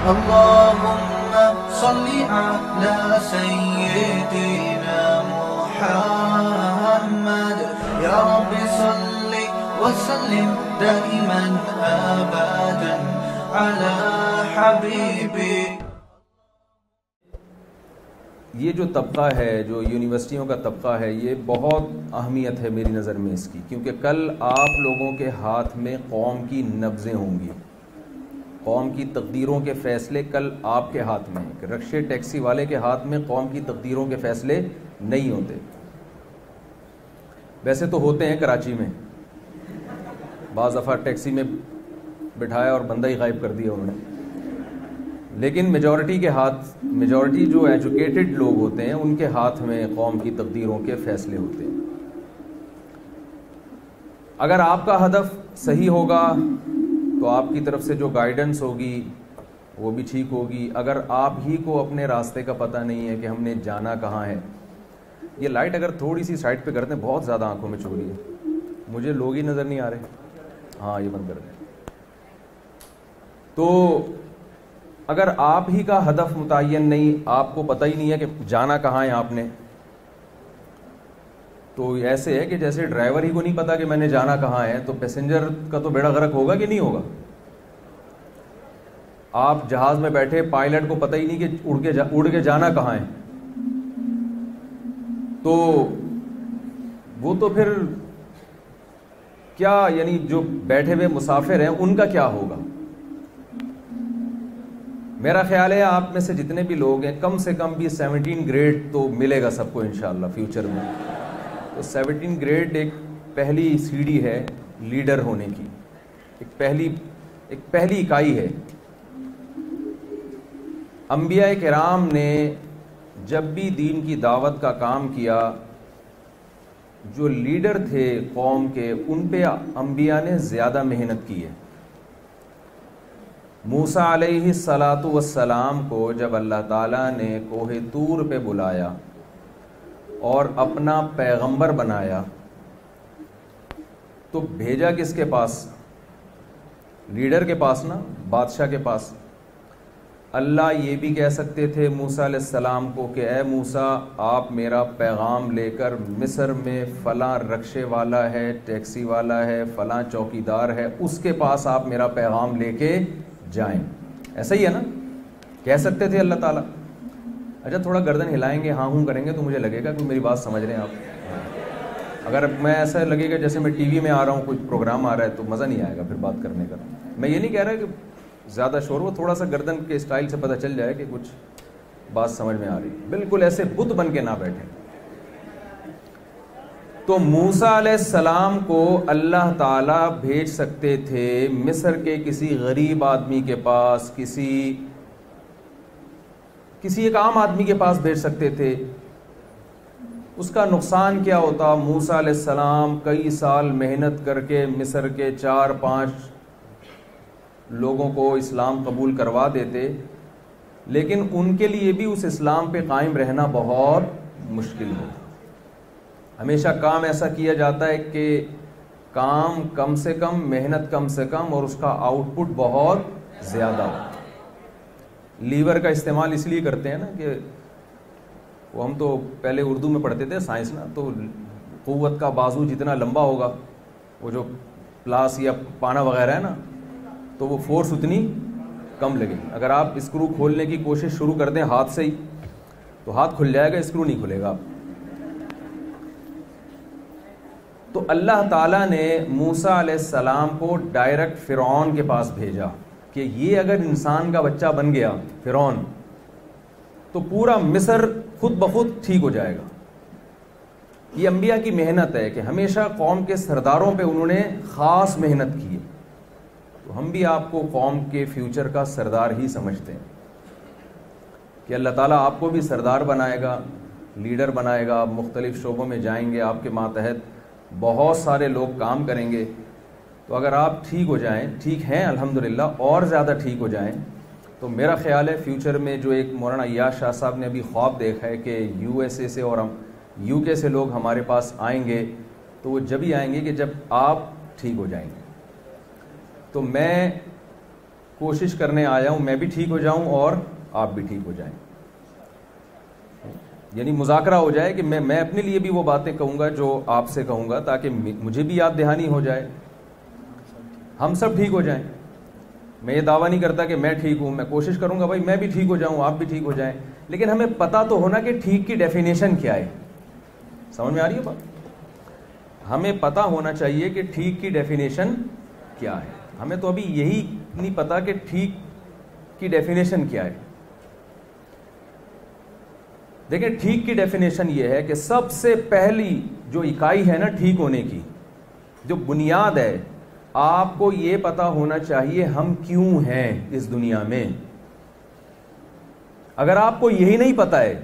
اللهم صل على سيدنا محمد يا رب صل وسلم دائما أبدا على حبيبي. یہ جو طبقہ ہے، جو یونیورسٹیوں کا طبقہ ہے، یہ بہت اہمیت ہے میری نظر میں اس کی، کیونکہ کل آپ لوگوں کے ہاتھ میں قوم کی نبضیں ہوں گی، قوم کی تقدیروں کے فیصلے کل آپ کے ہاتھ میں ہیں. رکشے ٹیکسی والے کے ہاتھ میں قوم کی تقدیروں کے فیصلے نہیں ہوتے. ویسے تو ہوتے ہیں کراچی میں، بعض دفعہ ٹیکسی میں بٹھایا اور بندہ ہی غائب کر دیا انہوں نے، لیکن میجورٹی جو ایجوکیٹڈ لوگ ہوتے ہیں ان کے ہاتھ میں قوم کی تقدیروں کے فیصلے ہوتے ہیں. اگر آپ کا ہدف صحیح ہوگا تو آپ کی طرف سے جو گائیڈنس ہوگی وہ بھی ٹھیک ہوگی. اگر آپ ہی کو اپنے راستے کا پتہ نہیں ہے کہ ہم نے جانا کہاں ہے، یہ لائٹ اگر تھوڑی سی سائڈ پہ کرتے ہیں بہت زیادہ آنکھوں میں چھو رہی ہے، مجھے لوگ ہی نظر نہیں آ رہے. ہاں یہ بند کر دیں. تو اگر آپ ہی کا ہدف متعین نہیں، آپ کو پتہ ہی نہیں ہے کہ جانا کہاں ہے آپ نے، تو ایسے ہے کہ جیسے ڈرائیور ہی کو نہیں پتا کہ میں نے جانا کہاں ہے، تو پیسنجر کا تو بیڑا غرق ہوگا کہ نہیں ہوگا. آپ جہاز میں بیٹھے، پائلٹ کو پتہ ہی نہیں کہ اڑ کے جانا کہاں ہے، تو وہ تو پھر کیا، یعنی جو بیٹھے ہوئے مسافر ہیں ان کا کیا ہوگا. میرا خیال ہے آپ میں سے جتنے بھی لوگ ہیں کم سے کم بھی 17 گریڈ تو ملے گا سب کو انشاءاللہ فیوچر میں. تو 17 گریڈ ایک پہلی سیڑھی ہے لیڈر ہونے کی، ایک پہلی اکائی ہے. انبیاء کرام نے جب بھی دین کی دعوت کا کام کیا، جو لیڈر تھے قوم کے، ان پہ انبیاء نے زیادہ محنت کی ہے. موسیٰ علیہ السلام کو جب اللہ تعالیٰ نے کوہ طور پہ بلایا اور اپنا پیغمبر بنایا تو بھیجا کس کے پاس؟ لیڈر کے پاس نا، بادشاہ کے پاس. اللہ یہ بھی کہہ سکتے تھے موسیٰ علیہ السلام کو کہ اے موسیٰ، آپ میرا پیغام لے کر مصر میں فلاں رکشے والا ہے، ٹیکسی والا ہے، فلاں چوکیدار ہے، اس کے پاس آپ میرا پیغام لے کے جائیں. ایسا ہی ہے نا، کہہ سکتے تھے اللہ تعالیٰ. اچھا تھوڑا گردن ہلائیں گے، ہاں ہوں کریں گے تو مجھے لگے گا کہ میری بات سمجھ رہے ہیں آپ. اگر میں ایسا لگے گا جیسے میں ٹی وی میں آ رہا ہوں، کچھ پروگرام آ رہا ہے، تو مزہ نہیں آئے گا پھر بات کرنے کا. میں یہ نہیں کہہ رہا کہ زیادہ شور ہو، تھوڑا سا گردن کے اسٹائل سے پتہ چل جائے کہ کچھ بات سمجھ میں آ رہی. بالکل ایسے بت بن کے نہ بیٹھیں. تو موسیٰ علیہ السلام کو اللہ تعالیٰ بھیج سکتے تھے مصر کے کسی غریب آدمی کے پاس، کسی ایک عام آدمی کے پاس بھیج سکتے تھے. اس کا نقصان کیا ہوتا؟ موسیٰ علیہ السلام کئی سال محنت کر کے مصر کے 4-5 لوگوں کو اسلام قبول کروا دیتے، لیکن ان کے لیے بھی اس اسلام پہ قائم رہنا بہت مشکل ہوتا. ہمیشہ کام ایسا کیا جاتا ہے کہ کام کم سے کم، محنت کم سے کم، اور اس کا آؤٹ پٹ بہت زیادہ ہو. لیور کا استعمال اس لیے کرتے ہیں نا کہ وہ، ہم تو پہلے اردو میں پڑھتے تھے سائنس نا، تو قوت کا بازو جتنا لمبا ہوگا، وہ جو پلاس یا پانا وغیرہ ہے نا، تو وہ فورس اتنی کم لگے. اگر آپ اسکرو کھولنے کی کوشش شروع کر دیں ہاتھ سے ہی تو ہاتھ کھل جائے گا، اسکرو نہیں کھلے گا. تو اللہ تعالیٰ نے موسیٰ علیہ السلام کو ڈائریکٹ فرعون کے پاس بھیجا کہ یہ اگر انسان کا بچہ بن گیا فرعون، تو پورا مصر خود بخود ٹھیک ہو جائے گا. یہ انبیاء کی محنت ہے کہ ہمیشہ قوم کے سرداروں پہ انہوں نے خاص محنت کی ہے. تو ہم بھی آپ کو قوم کے فیوچر کا سردار ہی سمجھتے ہیں کہ اللہ تعالیٰ آپ کو بھی سردار بنائے گا، لیڈر بنائے گا. آپ مختلف شعبوں میں جائیں گے، آپ کے ماتحت بہت سارے لوگ کام کریں گے. تو اگر آپ ٹھیک ہو جائیں، ٹھیک ہیں الحمدللہ، اور زیادہ ٹھیک ہو جائیں، تو میرا خیال ہے فیوچر میں جو ایک مولانا ایاز شاہ صاحب نے ابھی خواب دیکھا ہے کہ USA سے اور UK سے لوگ ہمارے پاس آئیں گے، تو وہ جب ہی آئیں گے کہ جب آپ ٹھیک ہو جائیں گے. تو میں کوشش کرنے آیا ہوں میں بھی ٹھیک ہو جاؤں اور آپ بھی ٹھیک ہو جائیں. یعنی مذاکرہ ہو جائے کہ میں اپنے لیے بھی وہ باتیں کہوں گا جو آپ سے کہوں گا تاکہ مجھے بھی یاد دہانی ہو جائے, ہم سب ٹھیک ہو جائیں. میں یہ دعویٰ نہیں کرتا کہ میں ٹھیک ہوں, میں کوشش کروں گا بھائی میں بھی ٹھیک ہو جاؤں آپ بھی ٹھیک ہو جائیں, لیکن ہمیں پتہ تو ہونا کہ ٹھیک کی ڈیفینیشن کیا ہے. سمجھ میں آ رہی ہے بات؟ ہمیں پتہ ہونا چاہیے کہ ٹھیک کی ڈیفینیشن کیا ہے. ہمیں تو ابھی یہی نہیں پتا کہ ٹھیک کی ڈیفینیشن کیا ہے. دیکھیں ٹھیک کی ڈیفینیشن یہ ہے کہ سب سے پہلی جو اکائی ہے نا ٹھیک ہونے کی, جو بنیاد ہے, آپ کو یہ پتا ہونا چاہیے ہم کیوں ہیں اس دنیا میں. اگر آپ کو یہی نہیں پتا ہے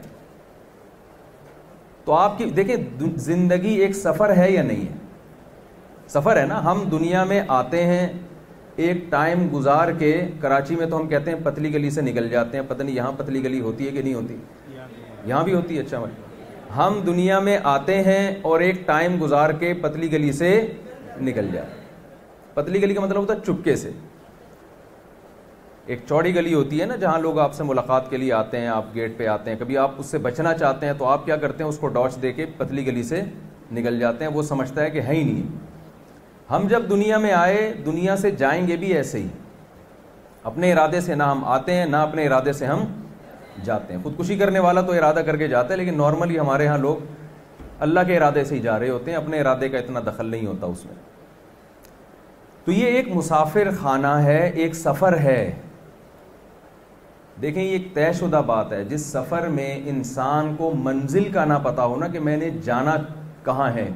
تو آپ کی دیکھیں زندگی ایک سفر ہے یا نہیں ہے؟ سفر ہے نا. ہم دنیا میں آتے ہیں, ایک ٹائم گزار کے, کراچی میں تو ہم کہتے ہیں پتلی گلی سے نکل جاتے ہیں, پتہ نہیں یہاں پتلی گلی ہوتی ہے کہ نہیں ہوتی, یہاں بھی ہوتی ہے. اچھا ہم دنیا میں آتے ہیں اور ایک ٹائم گزار کے پتلی گلی سے نکل جاتے ہیں. پتلی گلی کا مطلب ہوتا ہے چپکے سے. ایک چوڑی گلی ہوتی ہے نا جہاں لوگ آپ سے ملاقات کے لیے آتے ہیں, آپ گیٹ پہ آتے ہیں, کبھی آپ اس سے بچنا چاہتے ہیں تو آپ کیا کرتے ہیں, اس کو ڈاچ دے کے پتلی گلی سے نکل جاتے ہیں. وہ سمجھتا ہے کہ ہے ہی نہیں. ہم جب دنیا میں آئے دنیا سے جائیں گے بھی ایسے ہی, اپنے ارادے سے نہ ہم آتے ہیں نہ اپنے ارادے سے ہم جاتے ہیں. خودکشی کرنے والا تو ارادہ کر کے جاتا ہے, لیکن نارملی ہمارے ہاں لوگ اللہ کے ارادے سے ہی جا رہے ہوتے ہیں, اپنے ارادے کا اتنا دخل نہیں ہوتا اس میں. تو یہ ایک مسافر خانہ ہے, ایک سفر ہے. دیکھیں یہ ایک طے شدہ بات ہے. جس سفر میں انسان کو منزل کا نہ پتا ہونا کہ میں نے جانا کہاں ہے,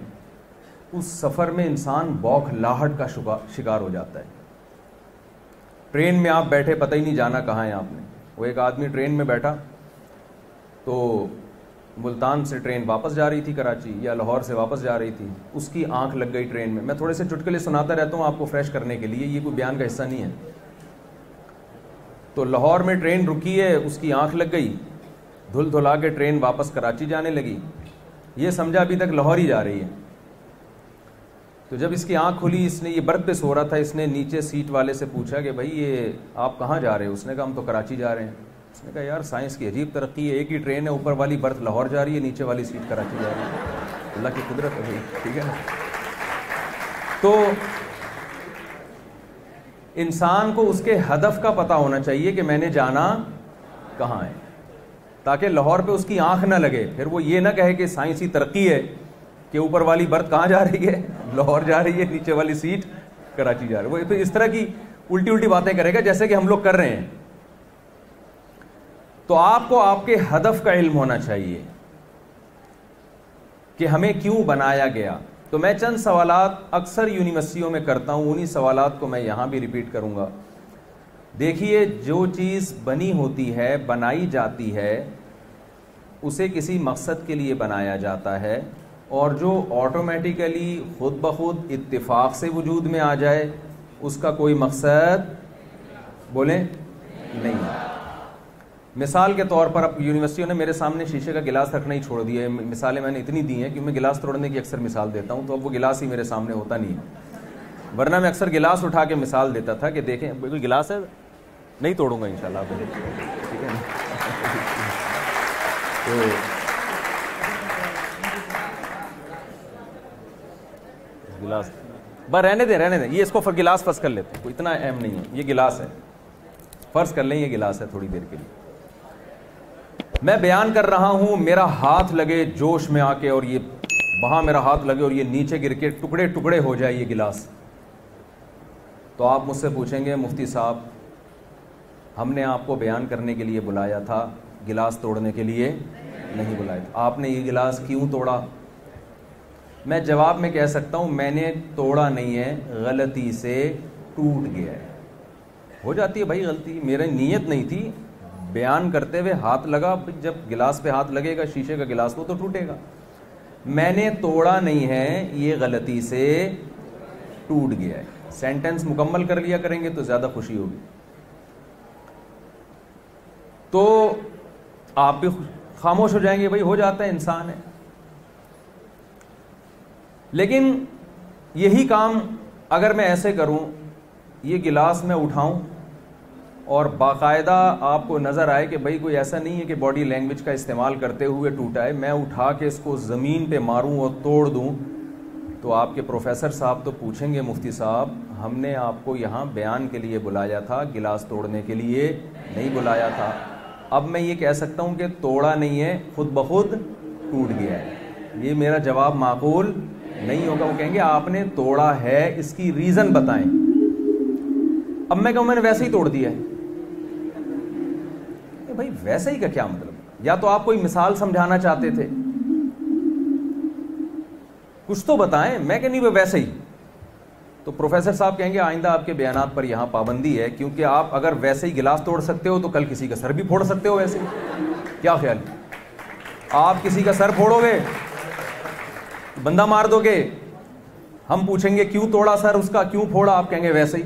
اس سفر میں انسان بوکھلاہٹ کا شکار ہو جاتا ہے. ٹرین میں آپ بیٹھے, پتہ ہی نہیں جانا کہاں ہے آپ نے. وہ ایک آدمی ٹرین میں بیٹھا تو ملتان سے ٹرین واپس جا رہی تھی کراچی, یا لاہور سے واپس جا رہی تھی, اس کی آنکھ لگ گئی ٹرین میں. میں تھوڑے سے چٹکلے سناتا رہتا ہوں آپ کو فریش کرنے کے لیے, یہ کوئی بیان کا حصہ نہیں ہے. تو لاہور میں ٹرین رکی ہے, اس کی آنکھ لگ گئی, دھل دھلا کے ٹرین واپس کراچی جانے لگی. یہ سمجھا ابھی تک لاہور ہی جا رہی ہے. تو جب اس کی آنکھ کھلی, اس نے, یہ برتھ پہ سو رہا تھا, اس نے نیچے سیٹ والے سے پوچھا کہ بھائی یہ آپ کہاں جا رہے ہیں؟ اس نے کہا ہم تو کراچی جا رہے ہیں. اس نے کہا یار سائنس کی عجیب ترقی ہے, ایک ہی ٹرین ہے, اوپر والی برتھ لاہور جا رہی ہے, نیچے والی سیٹ کراچی جا رہی ہے. اللہ کی قدرت ہے بھائی, ٹھیک ہے نا. تو انسان کو اس کے ہدف کا پتہ ہونا چاہیے کہ میں نے جانا کہاں ہے, تاکہ لاہور پہ اس کی آنکھ نہ لگے. پھر وہ یہ نہ کہے کہ سائنسی ترقی ہے کہ اوپر والی برتھ کہاں جا رہی ہے, لاہور جا رہی ہے, نیچے والی سیٹ کراچی جا رہی ہے. وہ تو اس طرح کی الٹی باتیں کرے گا جیسے کہ ہم لوگ کر رہے ہیں. تو آپ کو آپ کے ہدف کا علم ہونا چاہیے کہ ہمیں کیوں بنایا گیا. تو میں چند سوالات اکثر یونیورسٹیوں میں کرتا ہوں, انہی سوالات کو میں یہاں بھی ریپیٹ کروں گا. دیکھیے جو چیز بنی ہوتی ہے, بنائی جاتی ہے, اسے کسی مقصد کے لیے بنایا جاتا ہے, اور جو آٹومیٹیکلی خود بخود اتفاق سے وجود میں آ جائے اس کا کوئی مقصد بولیں نہیں. مثال کے طور پر اب یونیورسٹیوں نے میرے سامنے شیشے کا گلاس رکھنا ہی چھوڑ دیا ہے. مثالیں میں نے اتنی دی ہیں کہ میں گلاس توڑنے کی اکثر مثال دیتا ہوں, تو اب وہ گلاس ہی میرے سامنے ہوتا نہیں ہے. ورنہ میں اکثر گلاس اٹھا کے مثال دیتا تھا کہ دیکھیں کوئی گلاس ہے, نہیں توڑوں گا انشاءاللہ. ٹھیک ہے نا. تو گلاس بس رہنے دیں, یہ اس کو گلاس فرض کر لیتے ہیں, کوئی اتنا اہم نہیں ہے. یہ گلاس ہے, فرض کر لیں یہ گلاس ہے تھوڑی دیر کے لیے. میں بیان کر رہا ہوں, میرا ہاتھ لگے جوش میں آ کے, اور یہ وہاں میرا ہاتھ لگے اور یہ نیچے گر کے ٹکڑے ٹکڑے ہو جائے یہ گلاس, تو آپ مجھ سے پوچھیں گے مفتی صاحب ہم نے آپ کو بیان کرنے کے لیے بلایا تھا, گلاس توڑنے کے لیے نہیں بلایا تھا, آپ نے یہ گلاس کیوں توڑا؟ میں جواب میں کہہ سکتا ہوں میں نے توڑا نہیں ہے, غلطی سے ٹوٹ گیا ہے. ہو جاتی ہے بھائی غلطی, میری نیت نہیں تھی, بیان کرتے ہوئے ہاتھ لگا, جب گلاس پہ ہاتھ لگے گا شیشے کا گلاس وہ تو ٹوٹے گا. میں نے توڑا نہیں ہے, یہ غلطی سے ٹوٹ گیا ہے. سینٹنس مکمل کر لیا کریں گے تو زیادہ خوشی ہوگی. تو آپ بھی خاموش ہو جائیں گے, بھائی ہو جاتا ہے, انسان ہے. لیکن یہی کام اگر میں ایسے کروں, یہ گلاس میں اٹھاؤں اور باقاعدہ آپ کو نظر آئے کہ بھائی کوئی ایسا نہیں ہے کہ باڈی لینگویج کا استعمال کرتے ہوئے ٹوٹا ہے, میں اٹھا کے اس کو زمین پہ ماروں اور توڑ دوں, تو آپ کے پروفیسر صاحب تو پوچھیں گے مفتی صاحب ہم نے آپ کو یہاں بیان کے لیے بلایا تھا, گلاس توڑنے کے لیے نہیں بلایا تھا. اب میں یہ کہہ سکتا ہوں کہ توڑا نہیں ہے, خود بخود ٹوٹ گیا ہے. یہ میرا جواب معقول نہیں ہوگا. وہ کہیں گے آپ نے توڑا ہے, اس کی ریزن بتائیں. اب میں کہوں میں نے ویسے ہی توڑ دیا ہے. بھائی ویسے ہی کا کیا مطلب؟ یا تو آپ کوئی مثال سمجھانا چاہتے تھے, کچھ تو بتائیں. میں کہ نہیں وہ ویسے ہی. تو پروفیسر صاحب کہیں گے آئندہ آپ کے بیانات پر یہاں پابندی ہے, کیونکہ آپ اگر ویسے ہی گلاس توڑ سکتے ہو تو کل کسی کا سر بھی پھوڑ سکتے ہو. ویسے کیا خیال, آپ کسی کا سر پھوڑو گے, بندہ مار دو گے, ہم پوچھیں گے کیوں توڑا سر اس کا, کیوں پھوڑا, آپ کہیں گے ویسے ہی.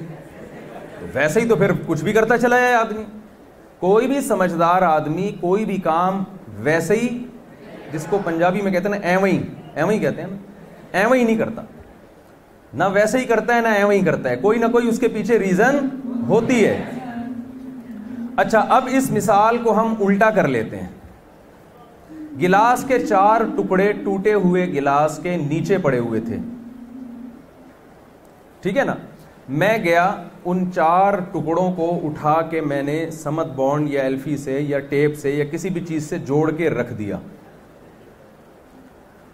ویسے ہی تو پھر کچھ بھی کرتا چلا جائے آدمی. کوئی بھی سمجھدار آدمی کوئی بھی کام ویسے ہی, جس کو پنجابی میں کہتے ہیں نا ایویں ہی کہتے ہیں نا, ایویں ہی نہیں کرتا. نہ ویسے ہی کرتا ہے نہ ایویں ہی کرتا ہے, کوئی نہ کوئی اس کے پیچھے ریزن ہوتی ہے. اچھا اب اس مثال کو ہم الٹا کر لیتے ہیں. گلاس کے 4 ٹکڑے ٹوٹے ہوئے گلاس کے نیچے پڑے ہوئے تھے, ٹھیک ہے نا. میں گیا ان 4 ٹکڑوں کو اٹھا کے میں نے سمت بانڈ یا ایلفی سے یا ٹیپ سے یا کسی بھی چیز سے جوڑ کے رکھ دیا.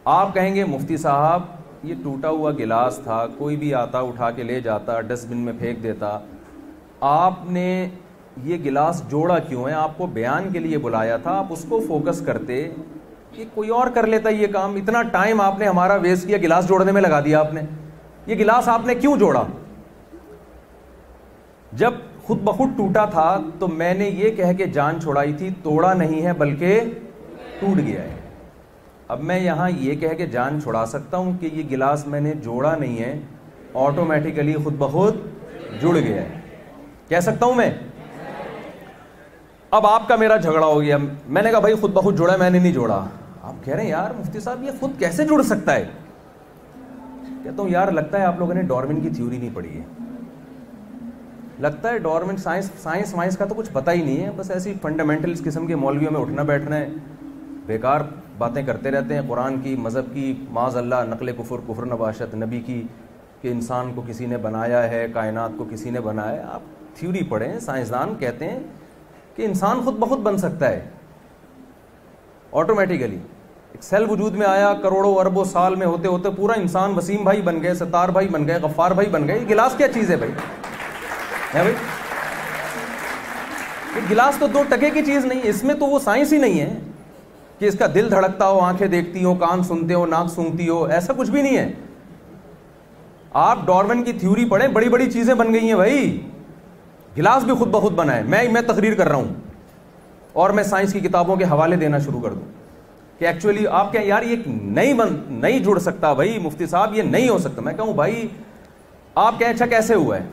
آپ کہیں گے مفتی صاحب یہ ٹوٹا ہوا گلاس تھا, کوئی بھی آتا اٹھا کے لے جاتا, ڈسٹ بن میں پھینک دیتا, آپ نے یہ گلاس جوڑا کیوں ہے؟ آپ کو بیان کے لیے بلایا تھا, آپ اس کو فوکس کرتے کہ کوئی اور کر لیتا یہ کام. اتنا ٹائم آپ نے ہمارا ویسٹ کیا, گلاس جوڑنے میں لگا دیا آپ نے. یہ گلاس آپ نے کیوں جوڑا؟ جب خود بخود ٹوٹا تھا تو میں نے یہ کہہ کے جان چھوڑائی تھی توڑا نہیں ہے بلکہ ٹوٹ گیا ہے. اب میں یہاں یہ کہہ کے جان چھڑا سکتا ہوں کہ یہ گلاس میں نے جوڑا نہیں ہے, آٹومیٹیکلی خود بخود جڑ گیا ہے. کہہ سکتا ہوں میں. اب آپ کا میرا جھگڑا ہو گیا, میں نے کہا بھائی خود بخود جوڑا, میں نے نہیں جوڑا. آپ کہہ رہے ہیں یار مفتی صاحب یہ خود کیسے جڑ سکتا ہے؟ کہتا ہوں یار لگتا ہے آپ لوگوں نے ڈارون کی تھیوری نہیں پڑھی ہے. لگتا ہے ڈارون سائنس کا تو کچھ پتہ ہی نہیں ہے, بس ایسی فنڈامنٹلس قسم کے مولویوں میں اٹھنا بیٹھنا ہے, بیکار باتیں کرتے رہتے ہیں. قرآن کی, مذہب کی, معاذ اللہ نقل کفر نباشت, نبی کی کہ انسان کو کسی نے بنایا ہے, کائنات کو کسی نے بنایا ہے. آپ تھیوری پڑھیں. سائنسدان کہتے ہیں کہ انسان خود بخود بن سکتا ہے آٹومیٹیکلی. ایک سیل وجود میں آیا, کروڑوں اربوں سال میں ہوتے ہوتے پورا انسان وسیم بھائی بن گئے, ستار بھائی بن گئے, غفار بھائی بن گئے. یہ گلاس کیا چیز ہے بھائی؟ بھائی یہ گلاس تو 2 ٹکے کی چیز نہیں ہے. اس میں تو وہ سائنس ہی نہیں ہے کہ اس کا دل دھڑکتا ہو, آنکھیں دیکھتی ہو, کان سنتے ہو, ناک سونگتی ہو, ایسا کچھ بھی نہیں ہے. آپ ڈارون کی تھیوری پڑھیں, بڑی بڑی چیزیں بن گئی ہیں بھائی. گلاس بھی خود بخود بنا ہے. میں تقریر کر رہا ہوں اور میں سائنس کی کتابوں کے حوالے دینا شروع کر دوں کہ ایکچولی آپ کہیں یار یہ نہیں جڑ سکتا بھائی مفتی صاحب, یہ نہیں ہو سکتا. میں کہوں بھائی آپ کہیں اچھا کیسے ہوا ہے؟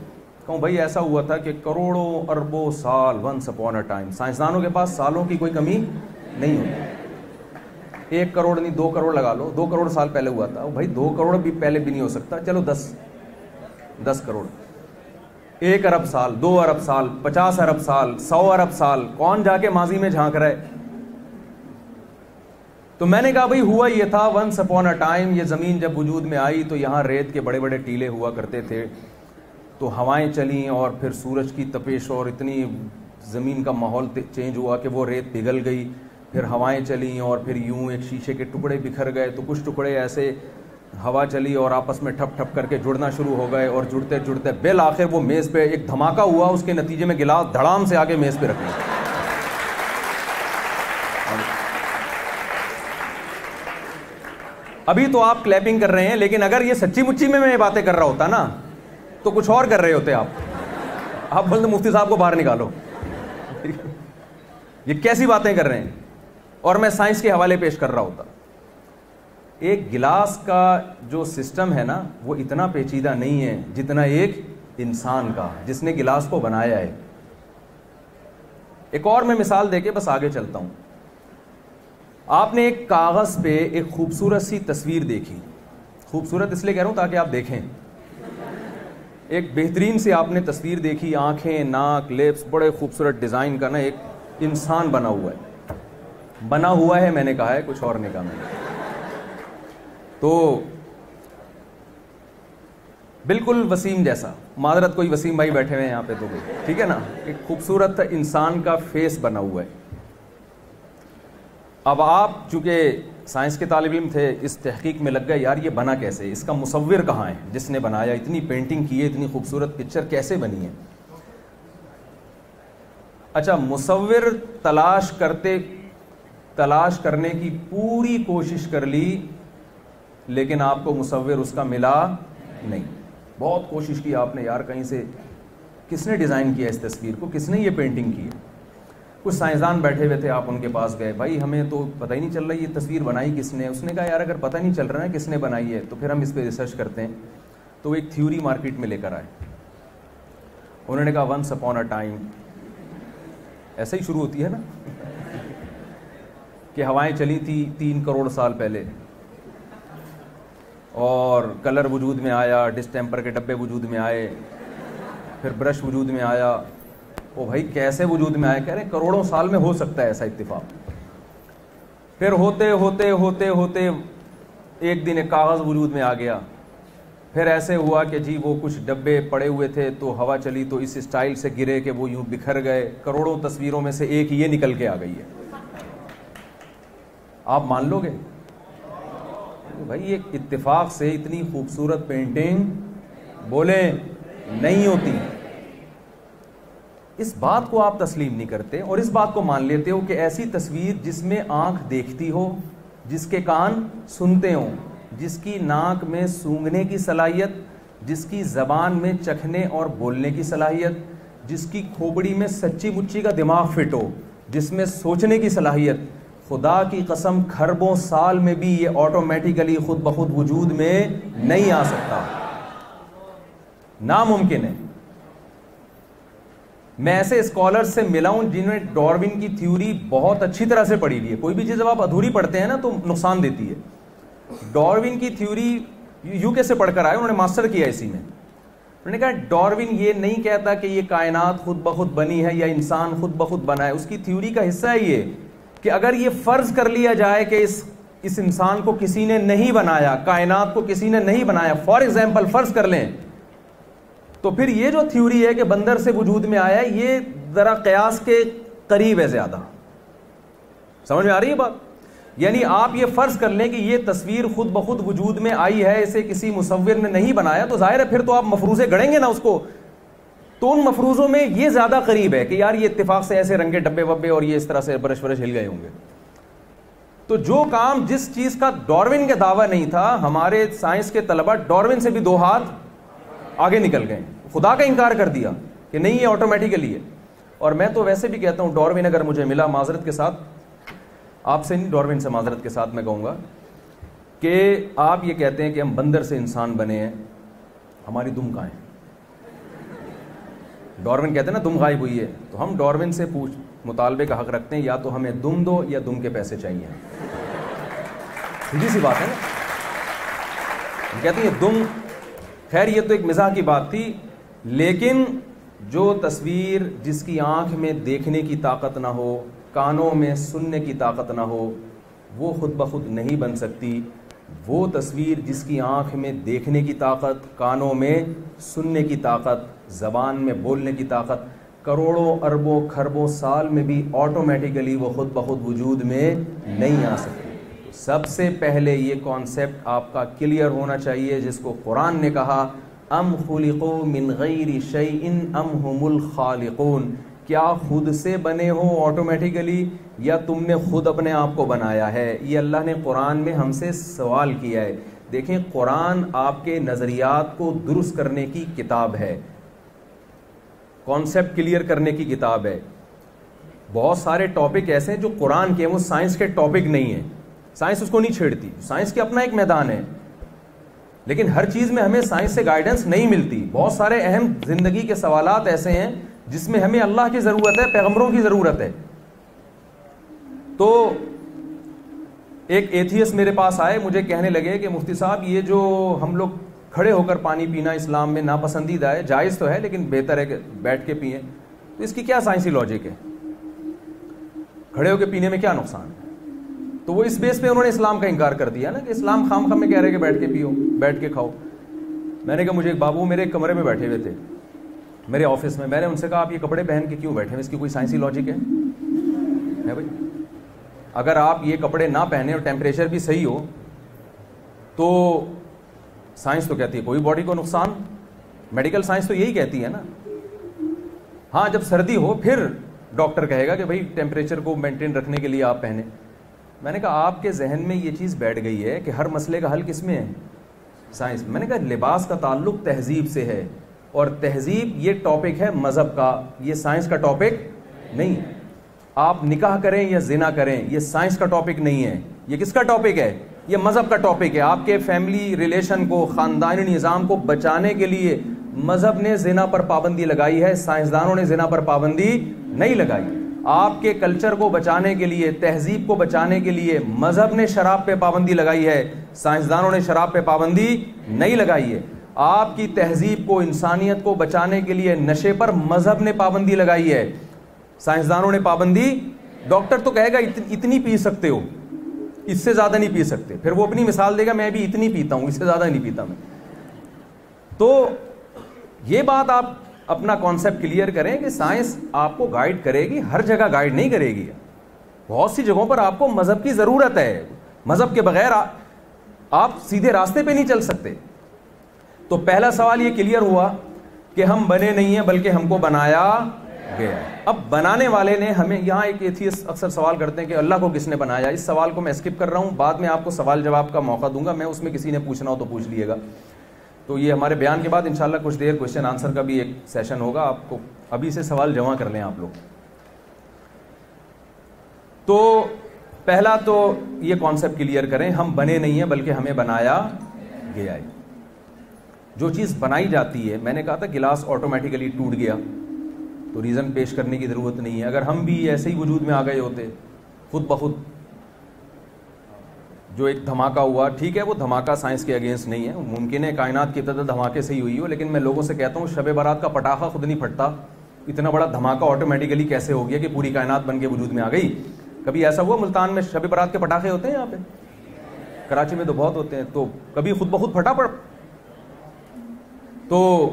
کہوں بھائی ایسا ہوا تھا کہ کروڑوں اربوں سال, ونس اپون اے ٹائم. سائنسدانوں کے پاس سالوں کی کوئی کمی نہیں ہوتی. 1 کروڑ نہیں 2 کروڑ لگا لو, 2 کروڑ سال پہلے ہوا تھا. بھائی 2 کروڑ بھی پہلے بھی نہیں ہو سکتا, چلو 10 کروڑ, 1 ارب سال, 2 ارب سال, 50 ارب سال, 100 ارب سال. کون جا کے ماضی میں جھانک رہا ہے؟ تو میں نے کہا بھائی ہوا یہ تھا ونس اپون اے ٹائم. یہ زمین جب وجود میں آئی تو یہاں ریت کے بڑے بڑے ٹیلے ہوا کرتے تھے, تو ہوائیں چلیں اور پھر سورج کی تپش اور اتنی زمین کا ماحول چینج ہوا کہ وہ ریت پگھل گئی. پھر ہوائیں چلیں اور پھر یوں ایک شیشے کے ٹکڑے بکھر گئے, تو کچھ ٹکڑے ایسے ہوا چلی اور آپس میں ٹھپ ٹھپ کر کے جڑنا شروع ہو گئے, اور جڑتے جڑتے بالآخر وہ میز پہ ایک دھماکہ ہوا. اس کے نتیجے میں گلاس دھڑام سے آگے میز پہ رکھ لیا. ابھی تو آپ کلیپنگ کر رہے ہیں, لیکن اگر یہ سچی مچی میں یہ باتیں کر رہا ہوتا نا تو کچھ اور کر رہے ہوتے آپ بولتے مفتی صاحب کو باہر نکالو, یہ کیسی باتیں کر رہے ہیں, اور میں سائنس کے حوالے پیش کر رہا ہوتا. ایک گلاس کا جو سسٹم ہے نا وہ اتنا پیچیدہ نہیں ہے جتنا ایک انسان کا جس نے گلاس کو بنایا ہے. ایک اور میں مثال دے کے بس آگے چلتا ہوں. آپ نے ایک کاغذ پہ ایک خوبصورت سی تصویر دیکھی. خوبصورت اس لیے کہہ رہا ہوں تاکہ آپ دیکھیں. ایک بہترین سی آپ نے تصویر دیکھی, آنکھیں, ناک, لیپس, بڑے خوبصورت ڈیزائن کا نا ایک انسان بنا ہوا ہے. بنا ہوا ہے میں نے کہا ہے, کچھ اور نے کہا میں نے. تو بالکل وسیم جیسا, معذرت کوئی وسیم بھائی بیٹھے ہوئے ہیں یہاں پہ تو کوئی, ٹھیک ہے نا, ایک خوبصورت انسان کا فیس بنا ہوا ہے. اب آپ چونکہ سائنس کے طالب علم تھے, اس تحقیق میں لگ گئے یار یہ بنا کیسے, اس کا مصور کہاں ہے جس نے بنایا, اتنی پینٹنگ کی ہے, اتنی خوبصورت پکچر کیسے بنی ہے. اچھا, مصور تلاش کرنے کی پوری کوشش کر لی, لیکن آپ کو مصور اس کا ملا نہیں. بہت کوشش کی آپ نے, یار کہیں سے کس نے ڈیزائن کیا اس تصویر کو, کس نے یہ پینٹنگ کی ہے. کچھ سائنسدان بیٹھے ہوئے تھے, آپ ان کے پاس گئے, بھائی ہمیں تو پتہ ہی نہیں چل رہا یہ تصویر بنائی کس نے. اس نے کہا یار اگر پتہ نہیں چل رہا ہے کس نے بنائی ہے تو پھر ہم اس پہ ریسرچ کرتے ہیں. تو وہ ایک تھیوری مارکیٹ میں لے کر آئے. انہوں نے کہا ونس اپون اے ٹائم, ایسے ہی شروع ہوتی ہے نا کہ ہوائیں چلی تھی 3 کروڑ سال پہلے, اور کلر وجود میں آیا, ڈسٹیمپر کے ڈبے وجود میں آئے, پھر برش وجود میں آیا. او بھائی کیسے وجود میں آئے, کہہ رہے کروڑوں سال میں ہو سکتا ہے ایسا اتفاق. پھر ہوتے ہوتے ہوتے ہوتے ایک دن ایک کاغذ وجود میں آ گیا. پھر ایسے ہوا کہ جی وہ کچھ ڈبے پڑے ہوئے تھے تو ہوا چلی تو اس اسٹائل سے گرے کہ وہ یوں بکھر گئے. کروڑوں تصویروں میں سے ایک یہ نکل کے آ گئی ہے. آپ مان لو گے بھائی ایک اتفاق سے اتنی خوبصورت پینٹنگ بولیں نہیں ہوتی. اس بات کو آپ تسلیم نہیں کرتے اور اس بات کو مان لیتے ہو کہ ایسی تصویر جس میں آنکھ دیکھتی ہو, جس کے کان سنتے ہوں, جس کی ناک میں سونگھنے کی صلاحیت, جس کی زبان میں چکھنے اور بولنے کی صلاحیت, جس کی کھوپڑی میں سچی مچی کا دماغ فٹ ہو, جس میں سوچنے کی صلاحیت, خدا کی قسم کھربوں سال میں بھی یہ آٹومیٹیکلی خود بخود وجود میں نہیں آ سکتا, ناممکن ہے. میں ایسے اسکالرز سے ملا ہوں جنہوں نے ڈاروین کی تھیوری بہت اچھی طرح سے پڑھی ہوئی ہے. کوئی بھی چیز جب آپ ادھوری پڑھتے ہیں نا تو نقصان دیتی ہے. ڈاروین کی تھیوری یو کے سے پڑھ کر آئے, انہوں نے ماسٹر کیا اسی میں. انہوں نے کہا ڈاروین یہ نہیں کہتا کہ یہ کائنات خود بخود بنی ہے یا انسان خود بخود بنا ہے. اس کی تھیوری کا حصہ ہے یہ کہ اگر یہ فرض کر لیا جائے کہ اس انسان کو کسی نے نہیں بنایا, کائنات کو کسی نے نہیں بنایا, فار ایگزامپل فرض کر لیں, تو پھر یہ جو تھیوری ہے کہ بندر سے وجود میں آیا ہے یہ ذرا قیاس کے قریب ہے زیادہ. سمجھ میں آ رہی ہے بات؟ یعنی آپ یہ فرض کر لیں کہ یہ تصویر خود بخود وجود میں آئی ہے, اسے کسی مصور نے نہیں بنایا, تو ظاہر ہے پھر تو آپ مفروضے گڑیں گے نا اس کو. تو ان مفروضوں میں یہ زیادہ قریب ہے کہ یار یہ اتفاق سے ایسے رنگے ڈبے وبے اور یہ اس طرح سے برش ہل گئے ہوں گے. تو جو کام جس چیز کا ڈاروین کا دعویٰ نہیں تھا, ہمارے سائنس کے طلبہ ڈاروین سے بھی 2 ہاتھ آگے نکل گئے, خدا کا انکار کر دیا کہ نہیں یہ آٹومیٹیکلی ہے. اور میں تو ویسے بھی کہتا ہوں ڈاروین اگر مجھے ملا, معذرت کے ساتھ آپ سے نہیں, ڈاروین سے معذرت کے ساتھ میں کہوں گا کہ آپ یہ کہتے ہیں کہ ہم بندر سے انسان بنے ہیں, ہماری دم کہاں ہے؟ ڈاروین کہتے ہیں نا دم غائب ہوئی ہے, تو ہم ڈاروین سے مطالبے کا حق رکھتے ہیں, یا تو ہمیں دم دو یا دم کے پیسے چاہیے. سیدھی سی بات ہے نا. ہم کہتے ہیں دم, خیر یہ تو ایک مزاح کی بات تھی, لیکن جو تصویر جس کی آنکھ میں دیکھنے کی طاقت نہ ہو, کانوں میں سننے کی طاقت نہ ہو, وہ خود بخود نہیں بن سکتی. وہ تصویر جس کی آنکھ میں دیکھنے کی طاقت, کانوں میں سننے کی طاقت, زبان میں بولنے کی طاقت, کروڑوں اربوں کھربوں سال میں بھی آٹومیٹیکلی وہ خود بخود وجود میں نہیں آ سکتی. سب سے پہلے یہ کانسیپٹ آپ کا کلیئر ہونا چاہیے, جس کو قرآن نے کہا ام خلقوا من غیر شیء ام هم الخالقون. کیا خود سے بنے ہو آٹومیٹیکلی یا تم نے خود اپنے آپ کو بنایا ہے؟ یہ اللہ نے قرآن میں ہم سے سوال کیا ہے. دیکھیں قرآن آپ کے نظریات کو درست کرنے کی کتاب ہے, کانسیپٹ کلیئر کرنے کی کتاب ہے. بہت سارے ٹاپک ایسے ہیں جو قرآن کے ہیں, وہ سائنس کے ٹاپک نہیں ہیں, سائنس اس کو نہیں چھیڑتی, سائنس کے اپنا ایک میدان ہے, لیکن ہر چیز میں ہمیں سائنس سے گائیڈنس نہیں ملتی. بہت سارے اہم زندگی کے سوالات ایسے ہیں جس میں ہمیں اللہ کی ضرورت ہے, پیغمبروں کی ضرورت ہے. تو ایک ایتھیسٹ میرے پاس آئے, مجھے کہنے لگے کہ مفتی صاحب یہ جو ہم لوگ کھڑے ہو کر پانی پینا اسلام میں ناپسندیدہ ہے، جائز تو ہے لیکن بہتر ہے کہ بیٹھ کے پئیں، تو اس کی کیا سائنسی لاجک ہے؟ کھڑے ہو کے پینے میں کیا نقصان ہے؟ تو وہ اس بیس پہ انہوں نے اسلام کا انکار کر دیا نا کہ اسلام خام خام میں کہہ رہے کہ بیٹھ کے پیو، بیٹھ کے کھاؤ. میں نے کہا مجھے ایک بابو میرے کمرے میں بیٹھے ہوئے تھے میرے آفس میں نے ان سے کہا آپ یہ کپڑے پہن کے کیوں بیٹھے ہیں؟ اس کی کوئی سائنسی لاجک ہے بھائی؟ اگر آپ یہ کپڑے نہ پہنے اور ٹیمپریچر بھی صحیح ہو تو سائنس تو کہتی ہے کوئی باڈی کو نقصان، میڈیکل سائنس تو یہی کہتی ہے نا. ہاں جب سردی ہو پھر ڈاکٹر کہے گا کہ بھائی ٹیمپریچر کو مینٹین رکھنے کے لیے آپ پہنے. میں نے کہا آپ کے ذہن میں یہ چیز بیٹھ گئی ہے کہ ہر مسئلے کا حل کس میں ہے؟ سائنس. میں نے کہا لباس کا تعلق تہذیب سے ہے، اور تہذیب یہ ٹاپک ہے مذہب کا، یہ سائنس کا ٹاپک نہیں. آپ نکاح کریں یا زنا کریں یہ سائنس کا ٹاپک نہیں ہے، یہ کس کا ٹاپک ہے؟ یہ مذہب کا ٹاپک ہے. آپ کے فیملی ریلیشن کو، خاندانی نظام کو بچانے کے لیے مذہب نے زنا پر پابندی لگائی ہے، سائنسدانوں نے زنا پر پابندی نہیں لگائی. آپ کے کلچر کو بچانے کے لیے، تہذیب کو بچانے کے لیے مذہب نے شراب پہ پابندی لگائی ہے، سائنسدانوں نے شراب پہ پابندی نہیں لگائی ہے. آپ کی تہذیب کو، انسانیت کو بچانے کے لیے نشے پر مذہب نے پابندی لگائی ہے، سائنسدانوں نے پابندی. ڈاکٹر تو کہے گا اتنی پی سکتے ہو، اس سے زیادہ نہیں پی سکتے. پھر وہ اپنی مثال دے گا میں بھی اتنی پیتا ہوں، اس سے زیادہ نہیں پیتا میں. تو یہ بات آپ اپنا کانسیپٹ کلیئر کریں کہ سائنس آپ کو گائیڈ کرے گی، ہر جگہ گائیڈ نہیں کرے گی. بہت سی جگہوں پر آپ کو مذہب کی ضرورت ہے، مذہب کے بغیر آپ سیدھے راستے پہ نہیں چل سکتے. تو پہلا سوال یہ کلیئر ہوا کہ ہم بنے نہیں ہیں بلکہ ہم کو بنایا گیا. اب بنانے والے نے ہمیں، یہاں ایک ایتھیسٹ اکثر سوال کرتے ہیں کہ اللہ کو کس نے بنایا. اس سوال کو میں اسکپ کر رہا ہوں، بعد میں آپ کو سوال جواب کا موقع دوں گا، میں اس میں کسی نے پوچھنا ہو تو پوچھ لیے گا. تو یہ ہمارے بیان کے بعد انشاءاللہ کچھ دیر کوشچن آنسر کا بھی ایک سیشن ہوگا، آپ کو ابھی سے سوال جمع کر لیں آپ لوگ. تو پہلا تو یہ کانسیپٹ کلیئر کریں، ہم بنے نہیں ہیں بلکہ ہمیں بنایا گیا ہے. جو چیز بنائی جاتی ہے، میں نے کہا تھا گلاس آٹومیٹیکلی ٹوٹ گیا تو ریزن پیش کرنے کی ضرورت نہیں ہے. اگر ہم بھی ایسے ہی وجود میں آ گئے ہوتے خود بخود، جو ایک دھماکہ ہوا، ٹھیک ہے وہ دھماکہ سائنس کے اگینسٹ نہیں ہے، ممکن ہے کائنات کی ابتدا دھماکے سے ہی ہوئی ہو، لیکن میں لوگوں سے کہتا ہوں شب برات کا پٹاخہ خود نہیں پھٹتا، اتنا بڑا دھماکہ آٹومیٹیکلی کیسے ہو گیا کہ پوری کائنات بن کے وجود میں آ گئی. کبھی ایسا ہوا ملتان میں شب برات کے پٹاخے ہوتے ہیں؟ یہاں پہ کراچی میں تو بہت ہوتے ہیں. تو کبھی خود بخود پھٹا پڑ، تو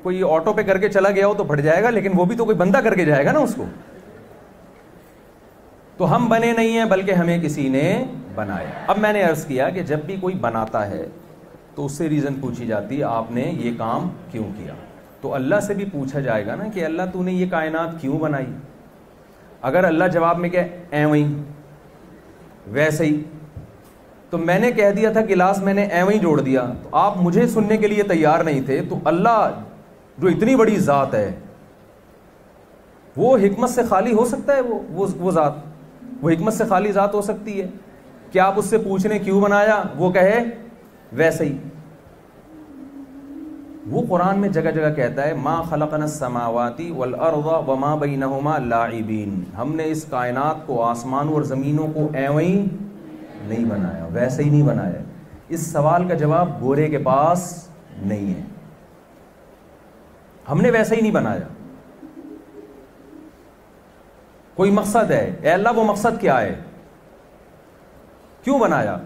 کوئی آٹو پہ کر کے چلا گیا ہو تو پھٹ جائے گا، لیکن وہ بھی تو کوئی بندہ کر کے جائے گا نا اس کو. تو ہم بنے نہیں ہیں بلکہ ہمیں کسی نے بنایا. اب میں نے عرض کیا کہ جب بھی کوئی بناتا ہے تو اس سے ریزن پوچھی جاتی ہے آپ نے یہ کام کیوں کیا. تو اللہ سے بھی پوچھا جائے گا نا کہ اللہ تو نے یہ کائنات کیوں بنائی. اگر اللہ جواب میں کہ ایویں ویسے ہی، تو میں نے کہہ دیا تھا گلاس میں نے ایویں جوڑ دیا، تو آپ مجھے سننے کے لیے تیار نہیں تھے. تو اللہ جو اتنی بڑی ذات ہے وہ حکمت سے خالی ہو سکتا ہے؟ وہ ذات، وہ حکمت سے خالی ذات ہو سکتی ہے؟ کیا آپ اس سے پوچھ رہے کیوں بنایا، وہ کہے ویسے ہی. وہ قرآن میں جگہ جگہ کہتا ہے ما خلقنا السماوات والارض وما بینہما لاعبین، ہم نے اس کائنات کو، آسمانوں اور زمینوں کو ایویں نہیں بنایا، ویسے ہی نہیں بنایا. اس سوال کا جواب گورے کے پاس نہیں ہے. ہم نے ویسے ہی نہیں بنایا، کوئی مقصد ہے. اے اللہ وہ مقصد کیا ہے، کیوں بنایا؟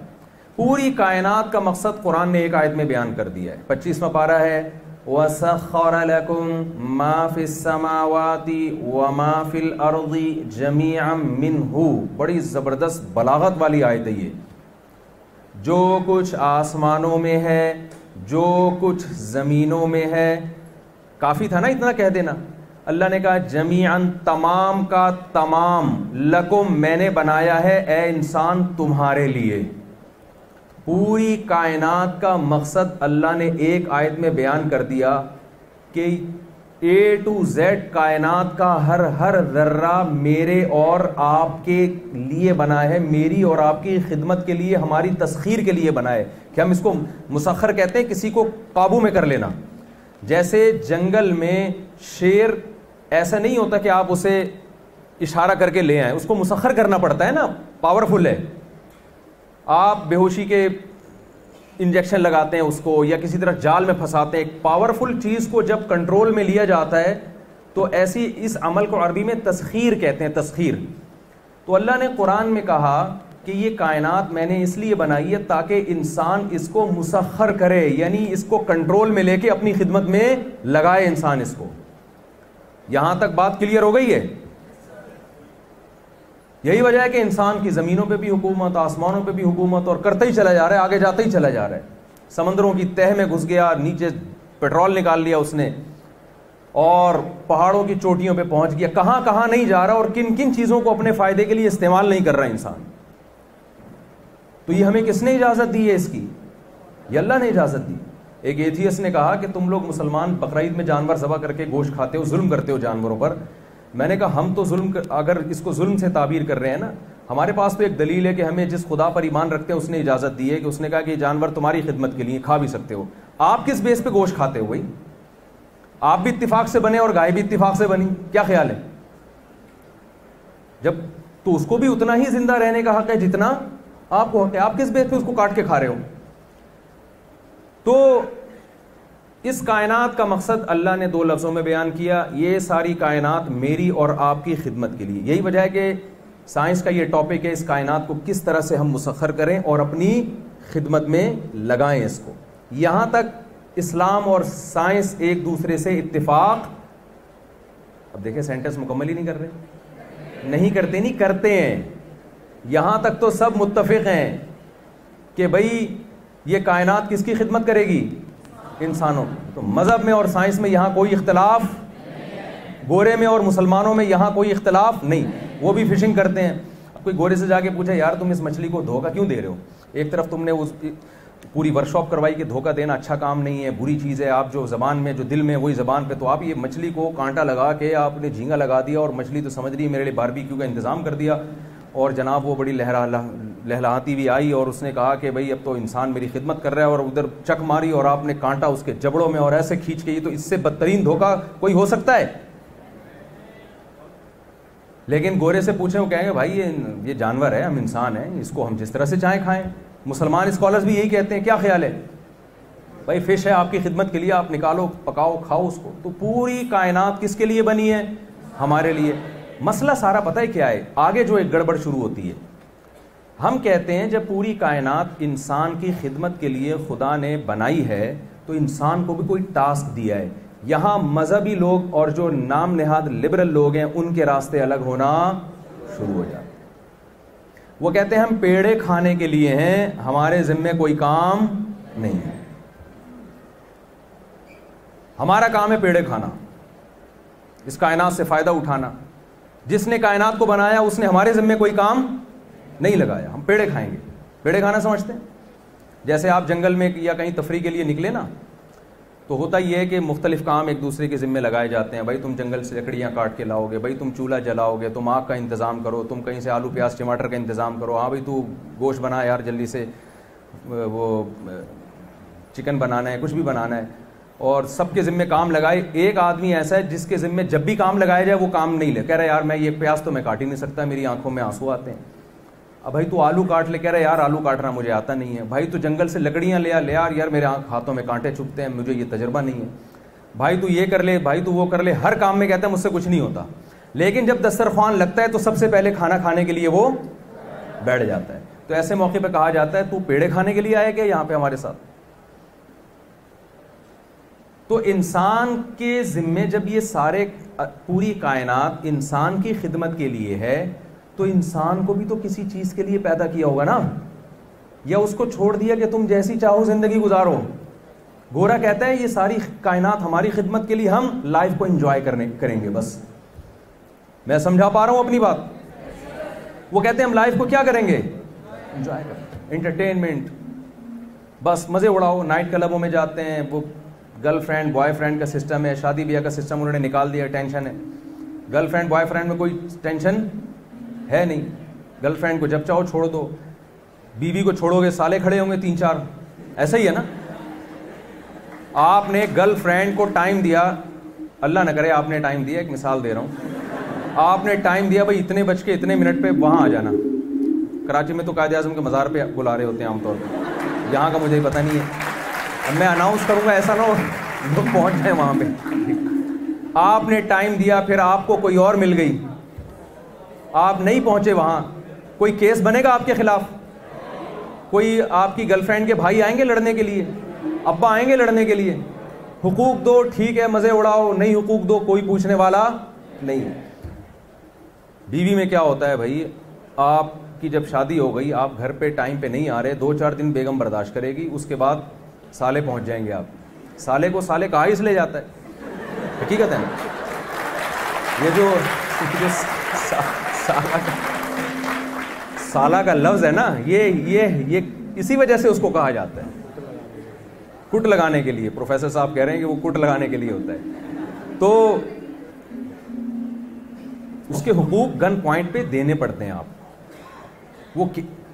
پوری کائنات کا مقصد قرآن نے ایک آیت میں بیان کر دیا ہے. 25واں پارہ ہے وَسَخَّرَ لَكُم مَا فِي السَّمَاوَاتِ وَمَا فِي الْأَرْضِ جَمِيعًا مِّنْهُ. بڑی زبردست بلاغت والی آیت ہے یہ. جو کچھ آسمانوں میں ہے، جو کچھ زمینوں میں ہے، کافی تھا نا اتنا کہہ دینا. اللہ نے کہا جمیعاً، تمام کا تمام، لکم میں نے بنایا ہے اے انسان تمہارے لیے. پوری کائنات کا مقصد اللہ نے ایک آیت میں بیان کر دیا کہ A to Z کائنات کا ہر ذرہ میرے اور آپ کے لیے بنا ہے، میری اور آپ کی خدمت کے لیے، ہماری تسخیر کے لیے بنا ہے. کہ ہم اس کو مسخر کہتے ہیں، کسی کو قابو میں کر لینا. جیسے جنگل میں شیر ایسا نہیں ہوتا کہ آپ اسے اشارہ کر کے لے آئیں، اس کو مسخر کرنا پڑتا ہے نا، پاورفل ہے. آپ بے ہوشی کے انجیکشن لگاتے ہیں اس کو یا کسی طرح جال میں پھنساتے ہیں. ایک پاورفل چیز کو جب کنٹرول میں لیا جاتا ہے تو ایسی اس عمل کو عربی میں تسخیر کہتے ہیں, تسخیر. تو اللہ نے قرآن میں کہا کہ یہ کائنات میں نے اس لیے بنائی ہے تاکہ انسان اس کو مسخر کرے, یعنی اس کو کنٹرول میں لے کے اپنی خدمت میں لگائے انسان اس کو. یہاں تک بات کلیئر ہو گئی ہے؟ یہی وجہ ہے کہ انسان کی زمینوں پہ بھی حکومت, آسمانوں پہ بھی حکومت, اور کرتا ہی چلا جا رہا ہے, آگے جاتا ہی چلا جا رہا ہے. سمندروں کی تہ میں گھس گیا, نیچے پیٹرول نکال لیا اس نے, اور پہاڑوں کی چوٹیوں پہ پہنچ گیا. کہاں کہاں نہیں جا رہا اور کن کن چیزوں کو اپنے فائدے کے لیے استعمال نہیں کر رہا انسان. تو یہ ہمیں کس نے اجازت دی ہے اس کی؟ یہ اللہ نے اجازت دی. ایک ایتھیسٹ نے کہا کہ تم لوگ مسلمان بقرعید میں جانور ذبح کر کے گوشت کھاتے ہو, ظلم کرتے ہو جانوروں پر. میں نے کہا ہم تو ظلم اگر اس کو ظلم سے تعبیر کر رہے ہیں نا, ہمارے پاس تو ایک دلیل ہے کہ ہمیں جس خدا پر ایمان رکھتے ہیں اس نے اجازت دی ہے, کہ اس نے کہا کہ یہ جانور تمہاری خدمت کے لیے کھا بھی سکتے ہو. آپ کس بیس پہ گوشت کھاتے ہو بھائی؟ آپ بھی اتفاق سے بنے اور گائے بھی اتفاق سے بنی, کیا خیال ہے؟ جب تو اس کو بھی اتنا ہی زندہ رہنے کا حق ہے جتنا آپ کو حق ہے. آپ کس بیس پہ اس کو کاٹ کے کھا رہے ہو؟ تو اس کائنات کا مقصد اللہ نے 2 لفظوں میں بیان کیا, یہ ساری کائنات میری اور آپ کی خدمت کے لیے. یہی وجہ ہے کہ سائنس کا یہ ٹاپک ہے, اس کائنات کو کس طرح سے ہم مسخر کریں اور اپنی خدمت میں لگائیں اس کو. یہاں تک اسلام اور سائنس ایک دوسرے سے اتفاق. اب دیکھیں سینٹنس مکمل ہی نہیں کر رہے, نہیں کرتے, نہیں کرتے ہیں. یہاں تک تو سب متفق ہیں کہ بھائی یہ کائنات کس کی خدمت کرے گی؟ انسانوں. تو مذہب میں اور سائنس میں یہاں کوئی اختلاف, گورے میں اور مسلمانوں میں یہاں کوئی اختلاف نہیں. وہ بھی فشنگ کرتے ہیں. اب کوئی گورے سے جا کے پوچھے یار تم اس مچھلی کو دھوکہ کیوں دے رہے ہو؟ ایک طرف تم نے اس پوری ورک شاپ کروائی کہ دھوکہ دینا اچھا کام نہیں ہے, بری چیز ہے, آپ جو زبان میں جو دل میں وہی زبان پہ. تو آپ یہ مچھلی کو کانٹا لگا کے آپ نے جھینگا لگا دیا اور مچھلی تو سمجھ رہی میرے لیے باربیکیو کا انتظام کر دیا, اور جناب وہ بڑی لہلاتی ہوئی آئی اور اس نے کہا کہ بھائی اب تو انسان میری خدمت کر رہا ہے, اور ادھر چک ماری اور آپ نے کانٹا اس کے جبڑوں میں اور ایسے کھینچ کے. تو اس سے بدترین دھوکہ کوئی ہو سکتا ہے؟ لیکن گورے سے پوچھیں وہ کہیں گے بھائی یہ جانور ہے, ہم انسان ہیں, اس کو ہم جس طرح سے چاہیں کھائیں. مسلمان اسکالرز بھی یہی کہتے ہیں. کیا خیال ہے بھائی؟ فش ہے آپ کی خدمت کے لیے, آپ نکالو, پکاؤ, کھاؤ اس کو. تو پوری کائنات کس کے لیے بنی ہے؟ ہمارے لیے. مسئلہ سارا پتہ ہے کیا ہے؟ آگے جو ایک گڑبڑ شروع ہوتی ہے. ہم کہتے ہیں جب پوری کائنات انسان کی خدمت کے لیے خدا نے بنائی ہے تو انسان کو بھی کوئی ٹاسک دیا ہے. یہاں مذہبی لوگ اور جو نام نہاد لبرل لوگ ہیں ان کے راستے الگ ہونا شروع ہو جاتے ہیں. وہ کہتے ہیں ہم پیڑے کھانے کے لیے ہیں, ہمارے ذمے کوئی کام نہیں ہے, ہمارا کام ہے پیڑے کھانا, اس کائنات سے فائدہ اٹھانا. جس نے کائنات کو بنایا اس نے ہمارے ذمے کوئی کام نہیں لگایا, ہم پیڑے کھائیں گے. پیڑے کھانا سمجھتے ہیں جیسے آپ جنگل میں یا کہیں تفریح کے لیے نکلے نا, تو ہوتا یہ ہے کہ مختلف کام ایک دوسرے کے ذمے لگائے جاتے ہیں. بھائی تم جنگل سے لکڑیاں کاٹ کے لاؤ گے, بھائی تم چولہا جلاؤ گے, تم آگ کا انتظام کرو, تم کہیں سے آلو پیاز ٹماٹر کا انتظام کرو, ہاں بھائی تو گوشت بنا یار جلدی سے, وہ چکن بنانا ہے, کچھ بھی بنانا ہے. اور سب کے ذمے کام لگائے. ایک آدمی ایسا ہے جس کے ذمے جب بھی کام لگایا جائے وہ کام نہیں لے, کہہ رہا ہے یار میں یہ پیاز تو میں کاٹ ہی نہیں سکتا, میری آنکھوں میں آنسو آتے ہیں. اب بھائی تو آلو کاٹ لے, کہہ رہا ہے یار آلو کاٹنا مجھے آتا نہیں ہے. بھائی تو جنگل سے لکڑیاں لے یار میرے ہاتھوں میں کانٹے چبھتے ہیں, مجھے یہ تجربہ نہیں ہے. بھائی تو یہ کر لے, بھائی تو وہ کر لے, ہر کام میں کہتا ہے مجھ سے کچھ نہیں ہوتا. لیکن جب دسترخوان لگتا ہے تو سب سے پہلے کھانا کھانے کے لیے وہ بیٹھ جاتا ہے. تو ایسے موقع پہ کہا جاتا ہے تو پیڑے کھانے کے لیے آیا کیا یہاں پہ ہمارے ساتھ؟ تو انسان کے ذمے جب یہ سارے پوری کائنات انسان کی خدمت کے لیے ہے تو انسان کو بھی تو کسی چیز کے لیے پیدا کیا ہوگا نا, یا اس کو چھوڑ دیا کہ تم جیسی چاہو زندگی گزارو. گورا کہتا ہے یہ ساری کائنات ہماری خدمت کے لیے, ہم لائف کو انجوائے کریں گے بس. میں سمجھا پا رہا ہوں اپنی بات؟ وہ کہتے ہیں ہم لائف کو کیا کریں گے؟ انجوائے کریں, انٹرٹینمنٹ, بس مزے اڑاؤ. نائٹ کلبوں میں جاتے ہیں, وہ گرل فرینڈ بوائے فرینڈ کا سسٹم ہے, شادی بیاہ کا سسٹم انہوں نے نکال دیا. ٹینشن ہے گرل فرینڈ بوائے فرینڈ میں کوئی ٹینشن ہے نہیں. گرل فرینڈ کو جب چاہو چھوڑ دو, بیوی کو چھوڑو گے سالے کھڑے ہوں گے 3-4. ایسا ہی ہے نا. آپ نے گرل فرینڈ کو ٹائم دیا, اللہ نہ کرے آپ نے ٹائم دیا, ایک مثال دے رہا ہوں, آپ نے ٹائم دیا بھائی اتنے بج کے اتنے منٹ پہ وہاں آ جانا. کراچی میں تو قائد اعظم کے مزار پہ بلا رہے ہوتے ہیں عام طور پہ, یہاں کا مجھے پتہ نہیں ہے. اب میں اناؤنس کروں گا, ایسا نہ ہو لوگ پہنچ جائیں وہاں پہ. آپ نے ٹائم دیا, پھر آپ کو کوئی اور مل گئی, آپ نہیں پہنچے وہاں, کوئی کیس بنے گا آپ کے خلاف؟ کوئی آپ کی گرل فرینڈ کے بھائی آئیں گے لڑنے کے لیے, ابا آئیں گے لڑنے کے لیے؟ حقوق دو, ٹھیک ہے, مزے اڑاؤ, نہیں حقوق دو, کوئی پوچھنے والا نہیں. بیوی میں کیا ہوتا ہے بھائی, آپ کی جب شادی ہو گئی, آپ گھر پہ ٹائم پہ نہیں آ رہے, 2-4 دن بیگم برداشت کرے گی, اس کے بعد سالے پہنچ جائیں گے. آپ سالے کو سالے کہا اس لے جاتا ہے, حقیقت ہے نا. یہ جو سالہ کا لفظ ہے نا, یہ اسی وجہ سے اس کو کہا جاتا ہے, کٹ لگانے کے لیے. پروفیسر صاحب کہہ رہے ہیں کہ وہ کٹ لگانے کے لیے ہوتا ہے. تو اس کے حقوق گن پوائنٹ پہ دینے پڑتے ہیں. آپ وہ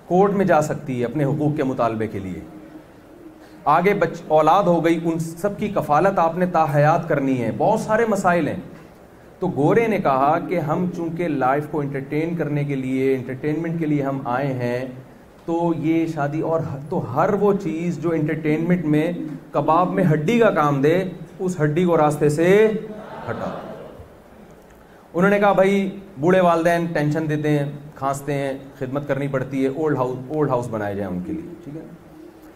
کورٹ میں جا سکتی ہے اپنے حقوق کے مطالبے کے لیے. آگے اولاد ہو گئی, ان سب کی کفالت آپ نے تاحیات کرنی ہے. بہت سارے مسائل ہیں. تو گورے نے کہا کہ ہم چونکہ لائف کو انٹرٹین کرنے کے لیے, انٹرٹینمنٹ کے لیے ہم آئے ہیں, تو یہ شادی اور تو ہر وہ چیز جو انٹرٹینمنٹ میں کباب میں ہڈی کا کام دے, اس ہڈی کو راستے سے ہٹا. انہوں نے کہا بھائی بوڑھے والدین ٹینشن دیتے ہیں, کھانستے ہیں, خدمت کرنی پڑتی ہے, اولڈ ہاؤس بنائے جائیں ان کے لیے, ٹھیک ہے.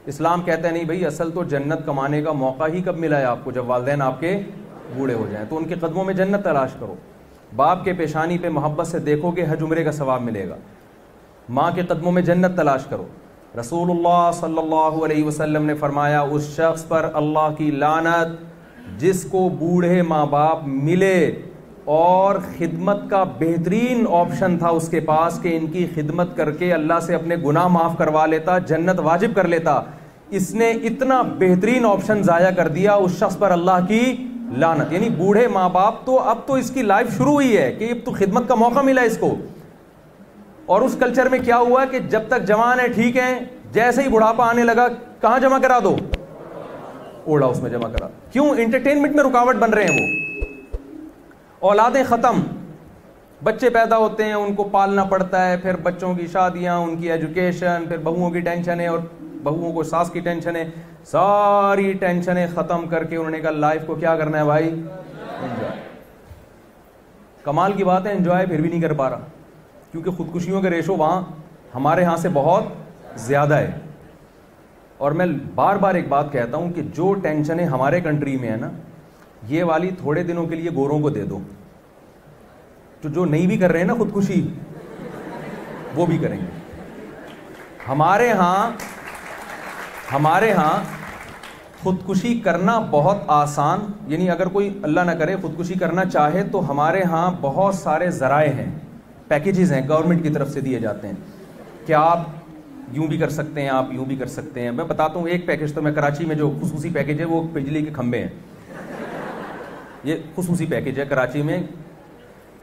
اسلام کہتا ہے نہیں بھائی, اصل تو جنت کمانے کا موقع ہی کب ملا ہے آپ کو, جب والدین آپ کے بوڑھے ہو جائیں. تو ان کے قدموں میں جنت تلاش کرو. باپ کے پیشانی پہ محبت سے دیکھو گے, حج عمرے کا ثواب ملے گا. ماں کے قدموں میں جنت تلاش کرو. رسول اللہ صلی اللہ علیہ وسلم نے فرمایا, اس شخص پر اللہ کی لعنت جس کو بوڑھے ماں باپ ملے اور خدمت کا بہترین آپشن تھا اس کے پاس کہ ان کی خدمت کر کے اللہ سے اپنے گناہ معاف کروا لیتا, جنت واجب کر لیتا, اس نے اتنا بہترین آپشن ضائع کر دیا, اس شخص پر اللہ کی لعنت. یعنی بوڑھے ماں باپ تو اب تو اس کی لائف شروع ہوئی ہے کہ اب تو خدمت کا موقع ملا اس کو. اور اس کلچر میں کیا ہوا کہ جب تک جوان ہے ٹھیک ہے, جیسے ہی بڑھاپا آنے لگا کہاں جمع کرا دو, اولڈ ہاؤس میں جمع کرا. کیوں؟ انٹرٹینمنٹ میں رکاوٹ بن رہے ہیں. وہ اولادیں ختم, بچے پیدا ہوتے ہیں, ان کو پالنا پڑتا ہے, پھر بچوں کی شادیاں, ان کی ایجوکیشن, پھر بہوؤں کی ٹینشن ہے, اور بہوؤں کو ساس کی ٹینشن ہے. ساری ٹینشنیں ختم کر کے انہوں نے کہا لائف کو کیا کرنا ہے بھائی, انجوائے. کمال کی بات ہے انجوائے پھر بھی نہیں کر پا رہا, کیونکہ خودکشیوں کے ریشو وہاں ہمارے ہاں سے بہت زیادہ ہے. اور میں بار بار ایک بات کہتا ہوں کہ جو ٹینشنیں ہمارے کنٹری میں ہے نا, یہ والی تھوڑے دنوں کے لیے گوروں کو دے دو, تو جو نہیں بھی کر رہے ہیں نا خودکشی, وہ بھی کریں گے. ہمارے ہاں خودکشی کرنا بہت آسان, یعنی اگر کوئی اللہ نہ کرے خودکشی کرنا چاہے تو ہمارے ہاں بہت سارے ذرائع ہیں, پیکیجز ہیں گورنمنٹ کی طرف سے دیے جاتے ہیں کہ آپ یوں بھی کر سکتے ہیں, آپ یوں بھی کر سکتے ہیں. میں بتاتا ہوں ایک پیکیج, تو میں کراچی میں جو خصوصی پیکیج ہے وہ بجلی کے کھمبے ہیں. یہ خصوصی پیکیج ہے کراچی میں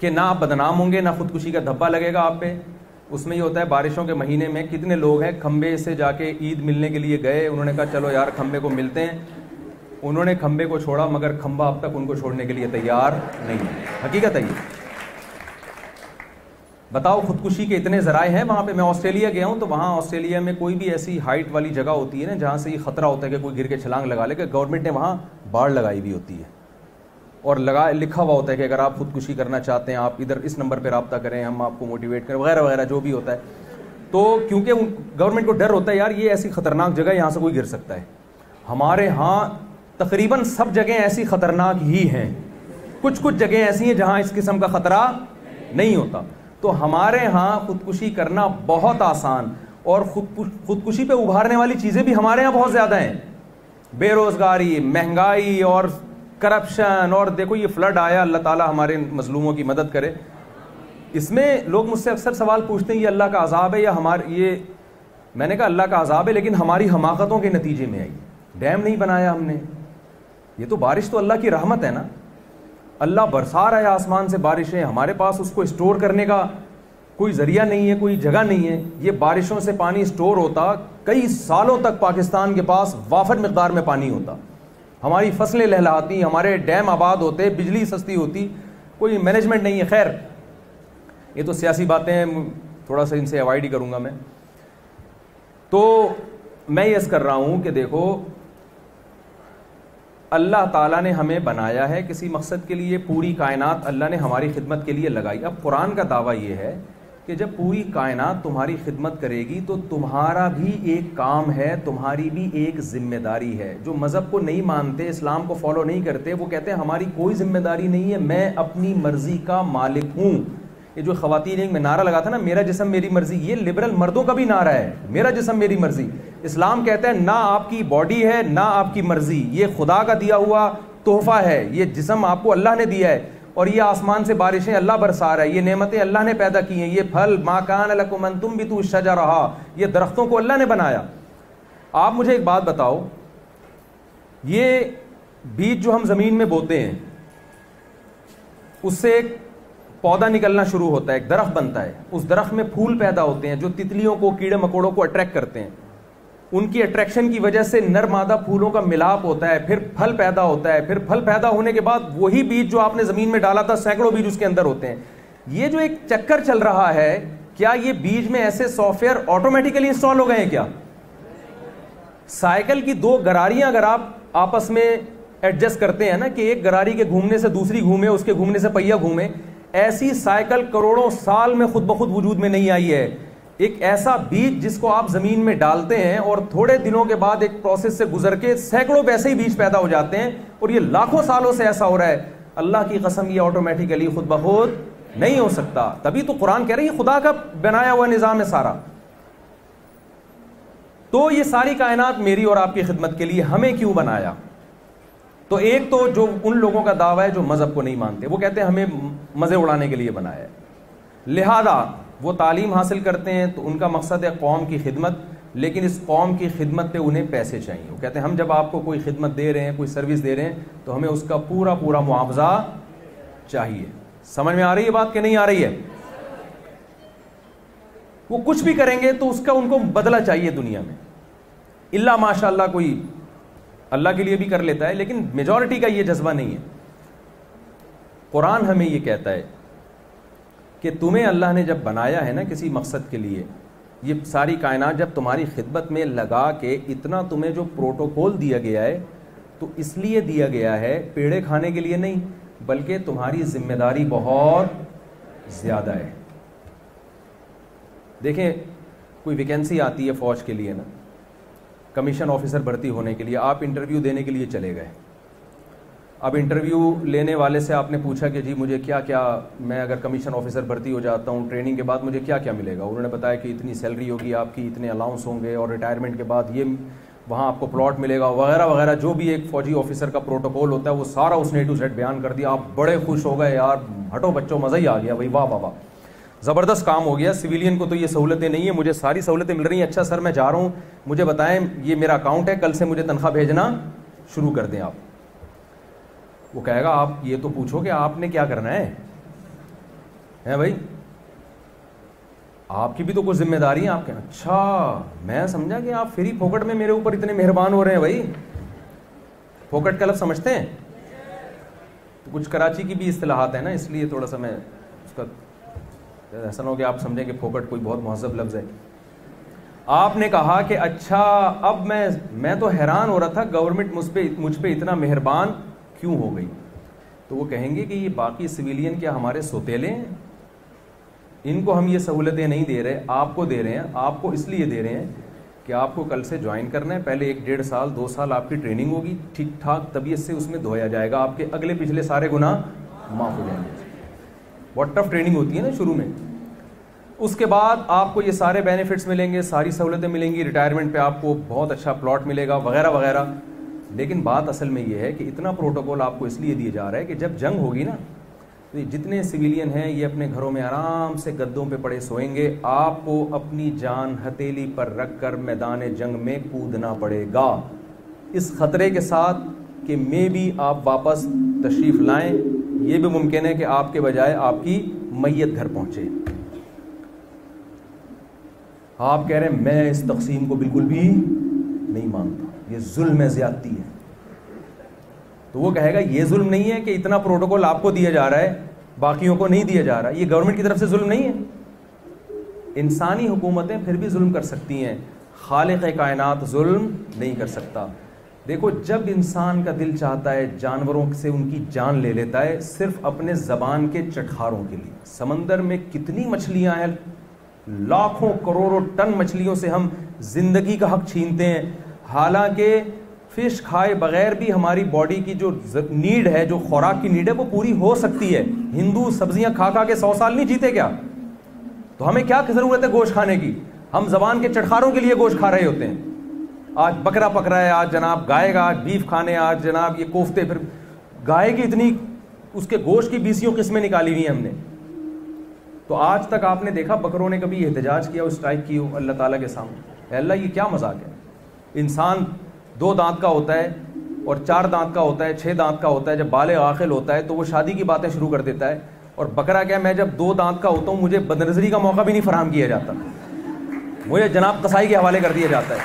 کہ نہ آپ بدنام ہوں گے, نہ خودکشی کا دھبا لگے گا آپ پہ. اس میں یہ ہوتا ہے بارشوں کے مہینے میں کتنے لوگ ہیں کھمبے سے جا کے عید ملنے کے لیے گئے, انہوں نے کہا چلو یار کھمبے کو ملتے ہیں, انہوں نے کھمبے کو چھوڑا مگر کھمبا اب تک ان کو چھوڑنے کے لیے تیار نہیں ہے. حقیقت ہے یہ. بتاؤ خودکشی کے اتنے ذرائع ہیں وہاں پہ. میں آسٹریلیا گیا ہوں, تو وہاں آسٹریلیا میں کوئی بھی ایسی ہائٹ والی جگہ ہوتی ہے نا جہاں سے یہ خطرہ ہوتا ہے کہ کوئی گر کے چھلانگ لگا لے, کہ گورنمنٹ نے وہاں باڑ لگائی ہوئی ہوتی ہے اور لکھا ہوا ہوتا ہے کہ اگر آپ خودکشی کرنا چاہتے ہیں آپ ادھر اس نمبر پہ رابطہ کریں, ہم آپ کو موٹیویٹ کریں, وغیرہ وغیرہ جو بھی ہوتا ہے. تو کیونکہ گورنمنٹ کو ڈر ہوتا ہے یار یہ ایسی خطرناک جگہ, یہاں سے کوئی گر سکتا ہے. ہمارے ہاں تقریباً سب جگہیں ایسی خطرناک ہی ہیں, کچھ جگہیں ایسی ہیں جہاں اس قسم کا خطرہ نہیں ہوتا. تو ہمارے ہاں خودکشی کرنا بہت آسان, اور خودکشی پہ ابھارنے والی چیزیں بھی ہمارے ہاں بہت زیادہ ہیں. بے روزگاری, مہنگائی اور کرپشن, اور دیکھو یہ فلڈ آیا, اللہ تعالیٰ ہمارے مظلوموں کی مدد کرے. اس میں لوگ مجھ سے اکثر سوال پوچھتے ہیں یہ اللہ کا عذاب ہے یا یہ, میں نے کہا اللہ کا عذاب ہے لیکن ہماری حماقتوں کے نتیجے میں آئی. ڈیم نہیں بنایا ہم نے, یہ تو بارش تو اللہ کی رحمت ہے نا, اللہ برسا رہا ہے آسمان سے بارشیں, ہمارے پاس اس کو اسٹور کرنے کا کوئی ذریعہ نہیں ہے, کوئی جگہ نہیں ہے. یہ بارشوں سے پانی اسٹور ہوتا, کئی سالوں تک پاکستان کے پاس وافر مقدار میں پانی ہوتا, ہماری فصلیں لہلاتی, ہمارے ڈیم آباد ہوتے, بجلی سستی ہوتی, کوئی مینجمنٹ نہیں ہے. خیر یہ تو سیاسی باتیں ہیں, تھوڑا سا ان سے اوائڈ ہی کروں گا میں. تو میں یہ کر رہا ہوں کہ دیکھو اللہ تعالیٰ نے ہمیں بنایا ہے کسی مقصد کے لیے, پوری کائنات اللہ نے ہماری خدمت کے لیے لگائی. اب قرآن کا دعویٰ یہ ہے کہ جب پوری کائنات تمہاری خدمت کرے گی تو تمہارا بھی ایک کام ہے, تمہاری بھی ایک ذمہ داری ہے. جو مذہب کو نہیں مانتے, اسلام کو فالو نہیں کرتے, وہ کہتے ہیں ہماری کوئی ذمہ داری نہیں ہے, میں اپنی مرضی کا مالک ہوں. یہ جو خواتین ایک میں نعرہ لگا تھا نا, میرا جسم میری مرضی, یہ لبرل مردوں کا بھی نعرہ ہے, میرا جسم میری مرضی. اسلام کہتا ہے نہ آپ کی باڈی ہے نہ آپ کی مرضی, یہ خدا کا دیا ہوا تحفہ ہے. یہ جسم آپ کو اللہ نے دیا ہے, اور یہ آسمان سے بارشیں اللہ برسا رہا ہے, یہ نعمتیں اللہ نے پیدا کی ہیں, یہ پھل ما کان لکم ان تنبتوا الشجرہ, یہ درختوں کو اللہ نے بنایا. آپ مجھے ایک بات بتاؤ, یہ بیج جو ہم زمین میں بوتے ہیں اس سے ایک پودا نکلنا شروع ہوتا ہے, ایک درخت بنتا ہے, اس درخت میں پھول پیدا ہوتے ہیں جو تتلیوں کو, کیڑے مکوڑوں کو اٹریکٹ کرتے ہیں. ان کی اٹریکشن کی وجہ سے نر مادہ پھولوں کا ملاپ ہوتا ہے, پھر پھل پیدا ہوتا ہے, پھر پھل پیدا ہونے کے بعد وہی بیج جو آپ نے زمین میں ڈالا تھا, سینکڑوں بیج اس کے اندر ہوتے ہیں. یہ جو ایک چکر چل رہا ہے, کیا یہ بیج میں ایسے سافٹ ویئر آٹومیٹیکلی انسٹال ہو گئے ہیں کیا؟ سائیکل کی دو گراریاں اگر آپ آپس میں ایڈجسٹ کرتے ہیں نا, کہ ایک گراری کے گھومنے سے دوسری گھومے, اس کے گھومنے سے پہیا گھومے, ایسی سائیکل کروڑوں سال میں خود بخود وجود میں نہیں آئی ہے. ایک ایسا بیج جس کو آپ زمین میں ڈالتے ہیں اور تھوڑے دنوں کے بعد ایک پروسیس سے گزر کے سینکڑوں ویسے ہی بیج پیدا ہو جاتے ہیں, اور یہ لاکھوں سالوں سے ایسا ہو رہا ہے. اللہ کی قسم یہ آٹومیٹیکلی خود بخود نہیں ہو سکتا. تبھی تو قرآن کہہ رہی ہے خدا کا بنایا ہوا نظام ہے سارا. تو یہ ساری کائنات میری اور آپ کی خدمت کے لیے ہمیں کیوں بنایا؟ تو ایک تو جو ان لوگوں کا دعویٰ ہے جو مذہب کو نہیں مانتے, وہ کہتے ہیں ہمیں مزے اڑانے کے لیے بنایا ہے, لہذا وہ تعلیم حاصل کرتے ہیں تو ان کا مقصد ہے قوم کی خدمت, لیکن اس قوم کی خدمت پہ انہیں پیسے چاہیے. وہ کہتے ہیں ہم جب آپ کو کوئی خدمت دے رہے ہیں, کوئی سروس دے رہے ہیں, تو ہمیں اس کا پورا پورا معاوضہ چاہیے. سمجھ میں آ رہی ہے بات کہ نہیں آ رہی ہے؟ وہ کچھ بھی کریں گے تو اس کا ان کو بدلہ چاہیے دنیا میں, اللہ ماشاء اللہ کوئی اللہ کے لیے بھی کر لیتا ہے, لیکن میجورٹی کا یہ جذبہ نہیں ہے. قرآن ہمیں یہ کہتا ہے کہ تمہیں اللہ نے جب بنایا ہے نا کسی مقصد کے لیے, یہ ساری کائنات جب تمہاری خدمت میں لگا کے اتنا تمہیں جو پروٹوکول دیا گیا ہے, تو اس لیے دیا گیا ہے پیڑے کھانے کے لیے نہیں, بلکہ تمہاری ذمہ داری بہت زیادہ ہے. دیکھیں کوئی ویکینسی آتی ہے فوج کے لیے نا, کمیشن آفیسر بھرتی ہونے کے لیے, آپ انٹرویو دینے کے لیے چلے گئے. اب انٹرویو لینے والے سے آپ نے پوچھا کہ جی مجھے کیا کیا, میں اگر کمیشن آفیسر بھرتی ہو جاتا ہوں ٹریننگ کے بعد مجھے کیا کیا ملے گا؟ انہوں نے بتایا کہ اتنی سیلری ہوگی آپ کی, اتنے الاؤنس ہوں گے, اور ریٹائرمنٹ کے بعد یہ وہاں آپ کو پلاٹ ملے گا وغیرہ وغیرہ. جو بھی ایک فوجی آفیسر کا پروٹوکول ہوتا ہے وہ سارا اس نے A to Z بیان کر دیا. آپ بڑے خوش ہو گئے, یار ہٹو بچوں مزہ ہی آ گیا بھائی, واہ واہ واہ زبردست کام ہو گیا. سویلین کو تو یہ سہولتیں نہیں ہیں, مجھے ساری سہولتیں مل رہی ہیں. اچھا سر میں جا رہا ہوں, مجھے بتائیں یہ میرا اکاؤنٹ ہے, کل سے مجھے تنخواہ بھیجنا شروع کر دیں آپ. وہ کہے گا آپ یہ تو پوچھو کہ آپ نے کیا کرنا ہے بھائی, آپ کی بھی تو کچھ ذمہ داری ہے آپ کے. اچھا میں سمجھا کہ آپ فری پھوکٹ میں میرے اوپر اتنے مہربان ہو رہے ہیں. بھائی پھوکٹ کا لفظ سمجھتے ہیں؟ کچھ کراچی کی بھی اصطلاحات ہیں نا, اس لیے تھوڑا سا میں اس کا ایسا نہ ہو کہ آپ سمجھیں کہ پھوکٹ کوئی بہت مہذب لفظ ہے. آپ نے کہا کہ اچھا اب میں تو حیران ہو رہا تھا گورنمنٹ مجھ پہ اتنا مہربان کیوں ہو گئی. تو وہ کہیں گے کہ یہ باقی سویلین کیا ہمارے سوتیلے ہیں؟ ان کو ہم یہ سہولتیں نہیں دے رہے, آپ کو دے رہے ہیں. آپ کو اس لیے دے رہے ہیں کہ آپ کو کل سے جوائن کرنا ہے, پہلے 1-1.5 سال 2 سال آپ کی ٹریننگ ہوگی, ٹھیک ٹھاک طبیعت سے اس میں دھویا جائے گا, آپ کے اگلے پچھلے سارے گناہ معاف ہو جائیں گے. بہت ٹف ٹریننگ ہوتی ہے نا شروع میں. اس کے بعد آپ کو یہ سارے بینیفٹس ملیں گے, ساری سہولتیں ملیں گی, ریٹائرمنٹ پہ آپ کو بہت اچھا پلاٹ ملے گا وغیرہ وغیرہ. لیکن بات اصل میں یہ ہے کہ اتنا پروٹوکول آپ کو اس لیے دیا جا رہا ہے کہ جب جنگ ہوگی نا تو جتنے سویلین ہیں یہ اپنے گھروں میں آرام سے گدوں پہ پڑے سوئیں گے, آپ کو اپنی جان ہتھیلی پر رکھ کر میدان جنگ میں کودنا پڑے گا, اس خطرے کے ساتھ کہ میں بھی آپ واپس تشریف لائیں, یہ بھی ممکن ہے کہ آپ کے بجائے آپ کی میت گھر پہنچے. آپ کہہ رہے ہیں میں اس تقسیم کو بالکل بھی نہیں مانتا, یہ ظلم ہے, زیادتی ہے. تو وہ کہے گا یہ ظلم نہیں ہے کہ اتنا پروٹوکول آپ کو دیا جا رہا ہے باقیوں کو نہیں دیا جا رہا, یہ گورنمنٹ کی طرف سے ظلم نہیں ہے. انسانی حکومتیں پھر بھی ظلم کر سکتی ہیں. خالق کائنات ظلم نہیں کر سکتا. دیکھو جب انسان کا دل چاہتا ہے جانوروں سے ان کی جان لے لیتا ہے صرف اپنے زبان کے چٹخاروں کے لیے. سمندر میں کتنی مچھلیاں ہیں, لاکھوں کروڑوں ٹن مچھلیوں سے ہم زندگی کا حق چھینتے ہیں, حالانکہ فش کھائے بغیر بھی ہماری باڈی کی جو نیڈ ہے, جو خوراک کی نیڈ ہے, وہ پوری ہو سکتی ہے. ہندو سبزیاں کھا کھا کے 100 سال نہیں جیتے کیا؟ تو ہمیں کیا ضرورت ہے گوشت کھانے کی؟ ہم زبان کے چٹخاروں کے لیے گوشت کھا رہے ہوتے ہیں. آج بکرا پک رہا ہے, آج جناب گائے گا, آج بیف کھانے, آج جناب یہ کوفتے, پھر گائے کی اتنی اس کے گوشت کی 20 قسمیں نکالی ہوئی ہیں ہم نے. تو آج تک آپ نے دیکھا بکروں نے کبھی احتجاج کیا, اسٹرائک کی ہو اللہ تعالیٰ کے سامنے؟ اے اللہ یہ کیا مذاق ہے؟ انسان 2 دانت کا ہوتا ہے اور 4 دانت کا ہوتا ہے, 6 دانت کا ہوتا ہے. جب بالغ عاقل ہوتا ہے تو وہ شادی کی باتیں شروع کر دیتا ہے. اور بکرا کیا, میں جب 2 دانت کا ہوتا ہوں مجھے بدنظری کا موقع بھی نہیں فراہم کیا جاتا, مجھے جناب قصائی کے حوالے کر دیا جاتا ہے.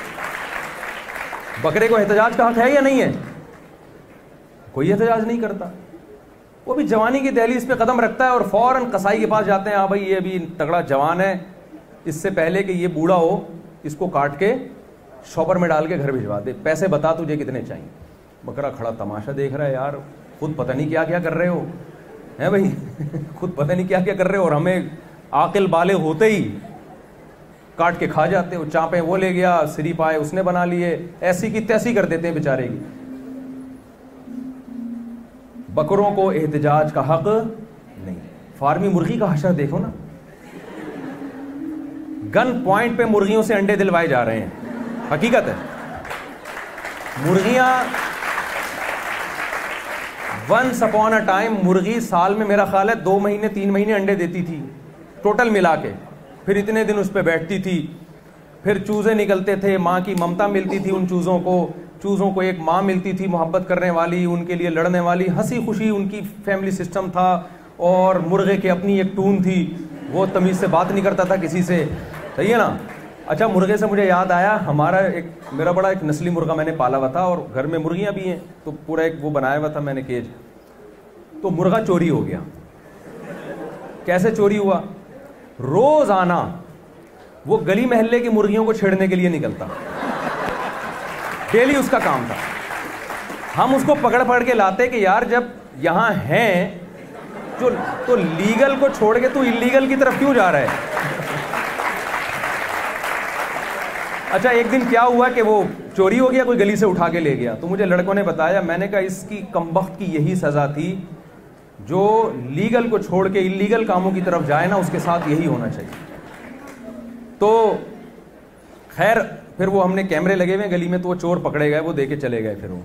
بکرے کو احتجاج کا حق ہے یا نہیں ہے؟ کوئی احتجاج نہیں کرتا. وہ بھی جوانی کی دہلیز پہ قدم رکھتا ہے اور فوراً قصائی کے پاس جاتے ہیں, ہاں بھائی یہ ابھی تگڑا جوان ہے, اس سے پہلے کہ یہ بوڑھا ہو اس کو کاٹ کے شاپر میں ڈال کے گھر بھجوا دے, پیسے بتا تجھے کتنے چاہیے. بکرا کھڑا تماشا دیکھ رہا ہے, یار خود پتہ نہیں کیا کیا کر رہے ہو ہیں بھائی, خود پتہ نہیں کیا کیا کر رہے ہو, اور ہمیں عاقل بالغ ہوتے ہی کاٹ کے کھا جاتے ہو. چانپیں وہ لے گیا, سری پائے اس نے بنا لیے, ایسی کی تیسی کر دیتے ہیں بیچارے کی. بکروں کو احتجاج کا حق نہیں. فارمی مرغی کا حشر دیکھو نا, گن پوائنٹ پہ مرغیوں سے انڈے دلوائے جا رہے ہیں. حقیقت ہے, مرغیاں ونس اپون اے ٹائم مرغی سال میں میرا خیال ہے 2 مہینے 3 مہینے انڈے دیتی تھی ٹوٹل ملا کے, پھر اتنے دن اس پہ بیٹھتی تھی, پھر چوزے نکلتے تھے, ماں کی ممتا ملتی تھی ان چوزوں کو ایک ماں ملتی تھی محبت کرنے والی, ان کے لیے لڑنے والی, ہنسی خوشی ان کی فیملی سسٹم تھا. اور مرغے کی اپنی ایک ٹون تھی, وہ تمیز سے بات نہیں کرتا تھا کسی سے, صحیح ہے نا. اچھا مرغے سے مجھے یاد آیا, میرا بڑا ایک نسلی مرغہ میں نے پالا ہوا تھا, اور گھر میں مرغیاں بھی ہیں, تو پورا ایک وہ بنایا ہوا تھا میں نے کیج. تو مرغہ چوری ہو گیا. کیسے چوری ہوا؟ روزانہ وہ گلی محلے کی مرغیوں کو چھیڑنے کے لیے نکلتا, ڈیلی اس کا کام تھا. ہم اس کو پکڑ کے لاتے کہ یار جب یہاں ہیں تو لیگل کو چھوڑ کے تو انلیگل کی طرف کیوں جا رہا ہے؟ اچھا ایک دن کیا ہوا کہ وہ چوری ہو گیا, کوئی گلی سے اٹھا کے لے گیا. تو مجھے لڑکوں نے بتایا, میں نے کہا اس کی کمبخت کی یہی سزا تھی, جو لیگل کو چھوڑ کے انلیگل کاموں کی طرف جائے نا اس کے ساتھ یہی ہونا چاہیے. تو خیر پھر وہ ہم نے کیمرے لگے ہوئے گلی میں, تو وہ چور پکڑے گئے, وہ دے کے چلے گئے. پھر وہ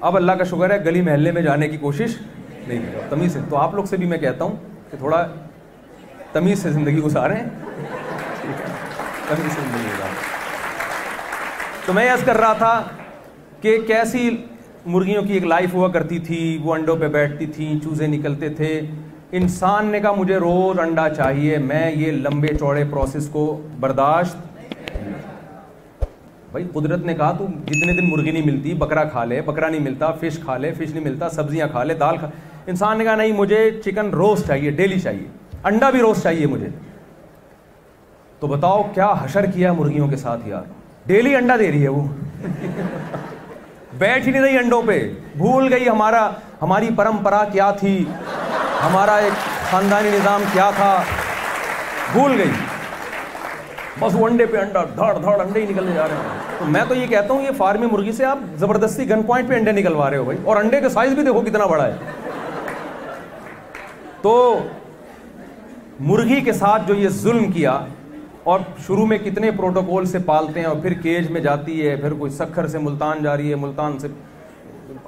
اب اللہ کا شکر ہے گلی محلے میں جانے کی کوشش نہیں کی, تمیز سے. تو آپ لوگ سے بھی میں کہتا ہوں کہ تھوڑا تمیز سے زندگی گزاریں, تمیز سے زندگی گزاریں. تو میں عرض کر رہا تھا کہ کیسی مرغیوں کی ایک لائف ہوا کرتی تھی, وہ انڈوں پہ بیٹھتی تھیں, چوزے نکلتے تھے. انسان نے کہا مجھے روز انڈا چاہیے, میں یہ لمبے چوڑے پروسیس کو برداشت. بھائی قدرت نے کہا تو جتنے دن مرغی نہیں ملتی بکرا کھا لے, بکرا نہیں ملتا فش کھا لے, فش نہیں ملتا سبزیاں کھا لے, دال کھا. انسان نے کہا نہیں مجھے چکن روز چاہیے, ڈیلی چاہیے, انڈا بھی روز چاہیے مجھے. تو بتاؤ کیا حشر کیا مرغیوں کے ساتھ یار, ڈیلی انڈا دے رہی ہے وہ, بیٹھ ہی نہیں رہی انڈوں پہ, بھول گئی ہماری پرمپرا کیا تھی, ہمارا ایک خاندانی نظام کیا تھا, بھول گئی. بس وہ انڈے پہ انڈا, دھڑ دھڑ انڈے ہی نکلنے جا رہے ہیں. تو میں تو یہ کہتا ہوں یہ فارمی مرغی سے آپ زبردستی گن پوائنٹ پہ انڈے نکلوا رہے ہو بھائی, اور انڈے کا سائز بھی دیکھو کتنا بڑا ہے. تو مرغی کے ساتھ جو یہ ظلم کیا, اور شروع میں کتنے پروٹوکول سے پالتے ہیں, اور پھر کیج میں جاتی ہے, پھر کوئی سکھر سے ملتان جا رہی ہے, ملتان سے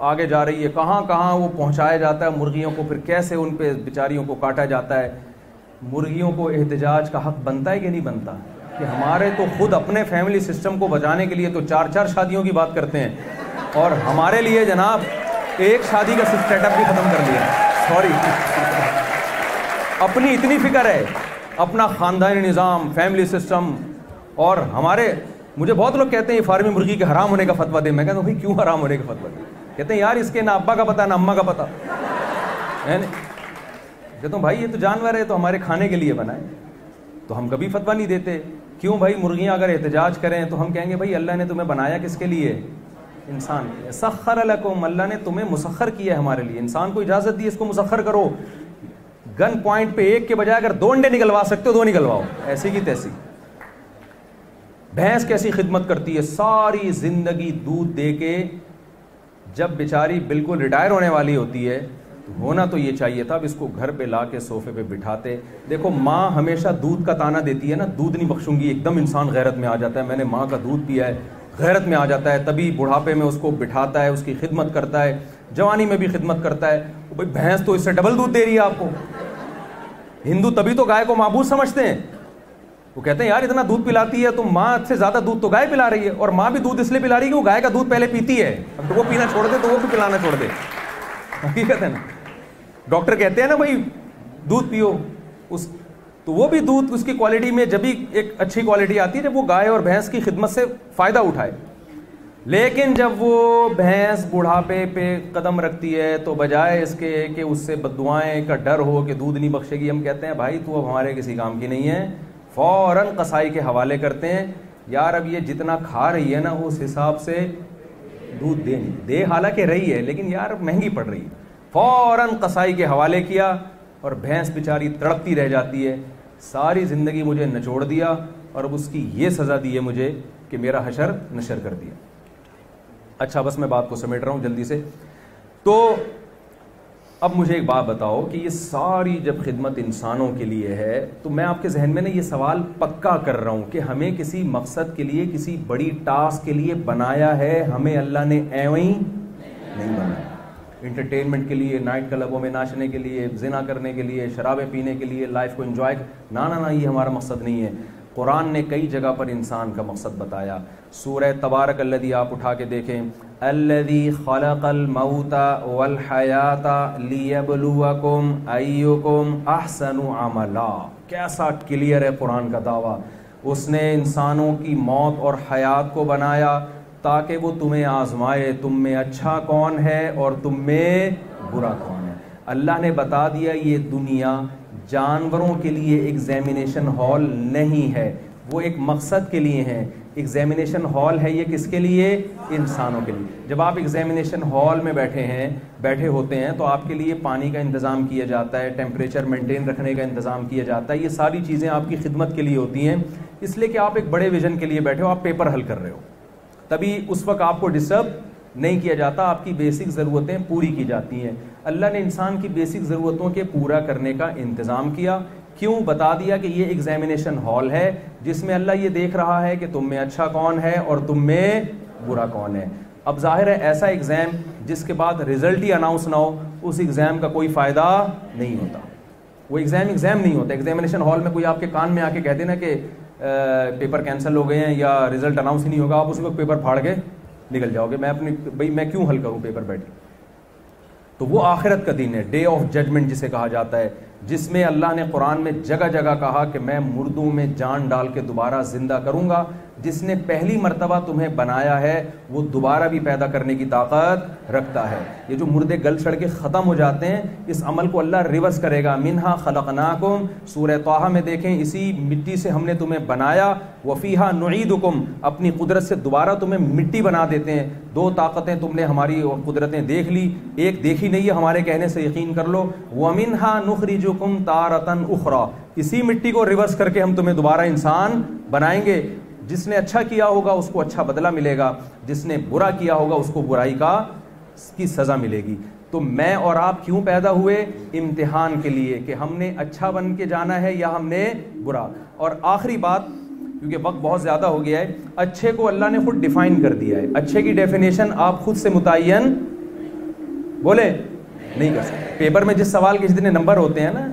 آگے جا رہی ہے, کہاں کہاں وہ پہنچایا جاتا ہے مرغیوں کو, پھر کیسے ان پہ بیچاریوں کو کاٹا جاتا ہے. مرغیوں کو احتجاج کا حق بنتا ہے کہ نہیں بنتا؟ کہ ہمارے تو خود اپنے فیملی سسٹم کو بچانے کے لیے تو 4 شادیوں کی بات کرتے ہیں, اور ہمارے لیے جناب ایک شادی کا سیٹ اپ بھی ختم کر دیا. سوری, اپنی اتنی فکر ہے, اپنا خاندانی نظام, فیملی سسٹم. اور مجھے بہت لوگ کہتے ہیں یہ فارمی مرغی کے حرام ہونے کا فتویٰ دے. میں کہتا ہوں بھائی کیوں حرام ہونے کا فتویٰ دے؟ کہتے ہیں یار اس کے نہ ابا کا پتہ نہ اماں کا پتہ. کہتا ہوں بھائی یہ تو جانور ہے, تو ہمارے کھانے کے لیے بنا ہے, تو ہم کبھی فتویٰ نہیں دیتے. کیوں بھائی مرغیاں اگر احتجاج کریں تو ہم کہیں گے بھائی اللہ نے تمہیں بنایا کس کے لیے؟ انسان کے لیے. سخر لکم، اللہ نے تمہیں مسخر کیا ہے ہمارے لیے، انسان کو اجازت دی اس کو مسخر کرو. گن پوائنٹ پہ ایک کے بجائے اگر 2 انڈے نکلوا سکتے ہو 2 نکلواؤ، ایسی کی تیسی. بھینس کیسی خدمت کرتی ہے، ساری زندگی دودھ دے کے جب بیچاری بالکل ریٹائر ہونے والی ہوتی ہے، ہونا تو یہ چاہیے تھا اب اس کو گھر پہ لا کے صوفے پہ بٹھاتے. دیکھو ماں ہمیشہ دودھ کا تانا دیتی ہے نا، دودھ نہیں بخشوں گی، ایک دم انسان غیرت میں آ جاتا ہے، میں نے ماں کا دودھ پیا ہے، غیرت میں آ جاتا ہے. تبھی بڑھاپے میں اس کو بٹھاتا ہے، اس کی خدمت کرتا ہے، جوانی میں بھی خدمت کرتا ہے. بھائی بھینس تو اس سے ڈبل دودھ دے رہی ہے آپ کو. ہندو تبھی تو گائے کو معبود سمجھتے ہیں، وہ کہتے ہیں یار اتنا دودھ پلاتی ہے تو ماں سے زیادہ دودھ تو گائے پلا رہی ہے، اور ماں بھی دودھ اس لیے پلا رہی ہے کہ وہ گائے کا دودھ پہلے پیتی ہے، اب تو وہ پینا چھوڑ دے تو وہ بھی پلانا چھوڑ دے. حقیقت ہے نا. ڈاکٹر کہتے ہیں نا بھائی دودھ پیو، تو وہ بھی دودھ اس کی کوالٹی میں جب بھی ایک اچھی کوالٹی آتی ہے جب وہ گائے اور بھینس کی خدمت سے فائدہ اٹھائے. لیکن جب وہ بھینس بڑھاپے پہ قدم رکھتی ہے تو بجائے اس کے کہ اس سے بددعائیں کا ڈر ہو کہ دودھ نہیں بخشے گی، ہم کہتے ہیں بھائی تو اب ہمارے کسی کام کی نہیں ہے، فوراً قصائی کے حوالے کرتے ہیں. یار اب یہ جتنا کھا رہی ہے نا اس حساب سے دودھ دے حالانکہ رہی ہے لیکن یار مہنگی پڑ رہی ہے. فوراً قصائی کے حوالے کیا اور بھینس بیچاری تڑپتی رہ جاتی ہے. ساری زندگی مجھے نچوڑ دیا اور اب اس کی یہ سزا دی ہے مجھے کہ میرا حشر نشر کر دیا. اچھا بس میں بات کو سمیٹ رہا ہوں جلدی سے. تو اب مجھے ایک بات بتاؤ کہ یہ ساری جب خدمت انسانوں کے لیے ہے تو میں آپ کے ذہن میں یہ سوال پکا کر رہا ہوں کہ ہمیں کسی مقصد کے لیے کسی بڑی ٹاسک کے لیے بنایا ہے؟ ہمیں اللہ نے ایویں نہیں بنایا. انٹرٹینمنٹ کے لیے، نائٹ کلبوں میں ناچنے کے لیے، زنا کرنے کے لیے، شرابیں پینے کے لیے، لائف کو انجوائے، نہ یہ ہمارا مقصد نہیں ہے. قرآن نے کئی جگہ پر انسان کا مقصد بتایا. سورہ تبارک الذی آپ اٹھا کے دیکھیں، الذی خلق الموت والحیات لیبلوکم ایکم احسن عملا. کیسا کلیئر ہے قرآن کا دعویٰ. اس نے انسانوں کی موت اور حیات کو بنایا تاکہ وہ تمہیں آزمائے تم میں اچھا کون ہے اور تم میں برا کون ہے. اللہ نے بتا دیا یہ دنیا جانوروں کے لیے ایگزامینیشن ہال نہیں ہے، وہ ایک مقصد کے لیے ہے. ایگزامینیشن ہال ہے یہ کس کے لیے؟ انسانوں کے لیے. جب آپ ایگزامینیشن ہال میں بیٹھے ہوتے ہیں تو آپ کے لیے پانی کا انتظام کیا جاتا ہے، ٹیمپریچر مینٹین رکھنے کا انتظام کیا جاتا ہے. یہ ساری چیزیں آپ کی خدمت کے لیے ہوتی ہیں، اس لیے کہ آپ ایک بڑے ویژن کے لیے بیٹھے ہو، آپ پیپر حل کر رہے ہو. تبھی اس وقت آپ کو ڈسٹرب نہیں کیا جاتا، آپ کی بیسک ضرورتیں پوری کی جاتی ہیں. اللہ نے انسان کی بیسک ضرورتوں کے پورا کرنے کا انتظام کیا. کیوں؟ بتا دیا کہ یہ ایگزامینیشن ہال ہے جس میں اللہ یہ دیکھ رہا ہے کہ تم میں اچھا کون ہے اور تم میں برا کون ہے. اب ظاہر ہے ایسا ایگزام جس کے بعد رزلٹ ہی اناؤنس نہ ہو اس ایگزام کا کوئی فائدہ نہیں ہوتا. وہ ایگزام نہیں ہوتا. ایگزامینیشن ہال میں کوئی آپ کے کان میں آ کے کہہ دینا کہ پیپر کینسل ہو گئے ہیں یا رزلٹ اناؤنس ہی نہیں ہوگا، آپ اس وقت پیپر پھاڑ کے نکل جاؤ گے. میں کیوں حل کروں پیپر بیٹھ کے. تو وہ آخرت کا دن ہے، ڈے آف ججمنٹ جسے کہا جاتا ہے، جس میں اللہ نے قرآن میں جگہ جگہ کہا کہ میں مردوں میں جان ڈال کے دوبارہ زندہ کروں گا. جس نے پہلی مرتبہ تمہیں بنایا ہے وہ دوبارہ بھی پیدا کرنے کی طاقت رکھتا ہے. یہ جو مردے گل سڑ کے ختم ہو جاتے ہیں اس عمل کو اللہ ریورس کرے گا. منہا خلقناکم، سورہ طٰہٰ میں دیکھیں، اسی مٹی سے ہم نے تمہیں بنایا. وفیہا نعیدکم، اپنی قدرت سے دوبارہ تمہیں مٹی بنا دیتے ہیں. 2 طاقتیں تم نے ہماری اور قدرتیں دیکھ لی، ایک دیکھی نہیں ہے، ہمارے کہنے سے یقین کر لو. ومنہا نخرجکم تارۃ اخری، اسی مٹی کو ریورس کر کے ہم تمہیں دوبارہ انسان بنائیں گے. جس نے اچھا کیا ہوگا اس کو اچھا بدلہ ملے گا، جس نے برا کیا ہوگا اس کو برائی کی سزا ملے گی. تو میں اور آپ کیوں پیدا ہوئے؟ امتحان کے لیے کہ ہم نے اچھا بن کے جانا ہے یا ہم نے برا. اور آخری بات، کیونکہ وقت بہت زیادہ ہو گیا ہے، اچھے کو اللہ نے خود ڈیفائن کر دیا ہے. اچھے کی ڈیفینیشن آپ خود سے متعین بولے نہیں کر سکتے. پیپر میں جس سوال کے جتنے نمبر ہوتے ہیں نا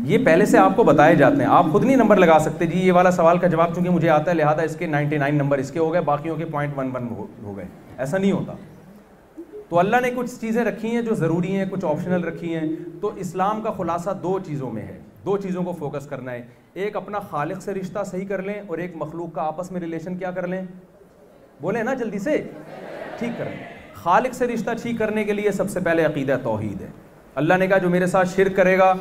یہ پہلے سے آپ کو بتائے جاتے ہیں. آپ خود نہیں نمبر لگا سکتے جی یہ والا سوال کا جواب چونکہ مجھے آتا ہے لہذا اس کے 99 نمبر اس کے ہو گئے، باقیوں کے 0.11 ہو گئے. ایسا نہیں ہوتا. تو اللہ نے کچھ چیزیں رکھی ہیں جو ضروری ہیں، کچھ آپشنل رکھی ہیں. تو اسلام کا خلاصہ 2 چیزوں میں ہے، 2 چیزوں کو فوکس کرنا ہے. ایک اپنا خالق سے رشتہ صحیح کر لیں اور ایک مخلوق کا آپس میں ریلیشن کیا کر لیں؟ بولیں نا جلدی سے، ٹھیک کر لیں. خالق سے رشتہ ٹھیک کرنے کے لیے سب سے پہلے عقیدہ توحید ہے. اللہ نے کہا جو میرے ساتھ شرک کرے گا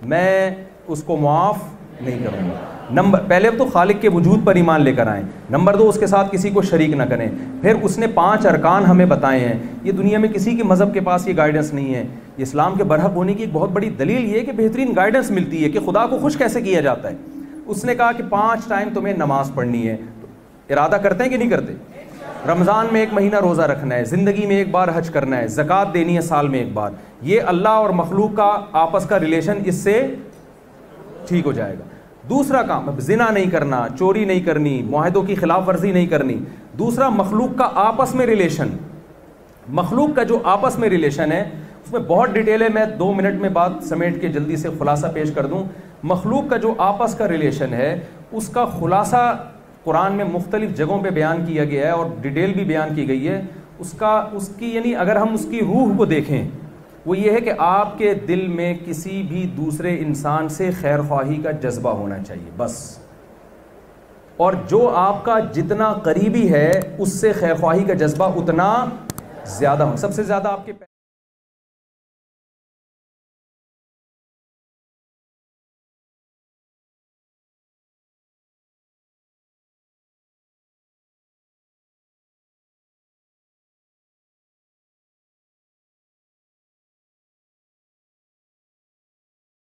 میں اس کو معاف نہیں کروں گا. پہلے تو خالق کے وجود پر ایمان لے کر آئیں. نمبر 2 اس کے ساتھ کسی کو شریک نہ کریں. پھر اس نے 5 ارکان ہمیں بتائے ہیں. یہ دنیا میں کسی کے مذہب کے پاس یہ گائیڈنس نہیں ہے. اسلام کے برحق ہونے کی ایک بہت بڑی دلیل یہ ہے کہ بہترین گائیڈنس ملتی ہے کہ خدا کو خوش کیسے کیا جاتا ہے. اس نے کہا کہ 5 ٹائم تمہیں نماز پڑھنی ہے. ارادہ کرتے ہیں کہ نہیں کرتے؟ رمضان میں 1 مہینہ روزہ رکھنا ہے, زندگی میں 1 بار حج کرنا ہے, زکوٰۃ دینی ہے سال میں 1 بار. یہ اللہ اور مخلوق کا آپس کا ریلیشن اس سے ٹھیک ہو جائے گا. دوسرا کام, زنا نہیں کرنا, چوری نہیں کرنی, معاہدوں کی خلاف ورزی نہیں کرنی. دوسرا, مخلوق کا آپس میں ریلیشن. مخلوق کا جو آپس میں ریلیشن ہے اس میں بہت ڈیٹیل ہے, میں 2 منٹ میں بات سمیٹ کے جلدی سے خلاصہ پیش کر دوں. مخلوق کا جو آپس کا ریلیشن ہے اس کا خلاصہ قرآن میں مختلف جگہوں پہ بیان کیا گیا ہے اور ڈیٹیل بھی بیان کی گئی ہے. اس کی یعنی اگر ہم اس کی روح کو دیکھیں وہ یہ ہے کہ آپ کے دل میں کسی بھی دوسرے انسان سے خیر خواہی کا جذبہ ہونا چاہیے بس. اور جو آپ کا جتنا قریبی ہے اس سے خیر خواہی کا جذبہ اتنا زیادہ ہو. سب سے زیادہ آپ کے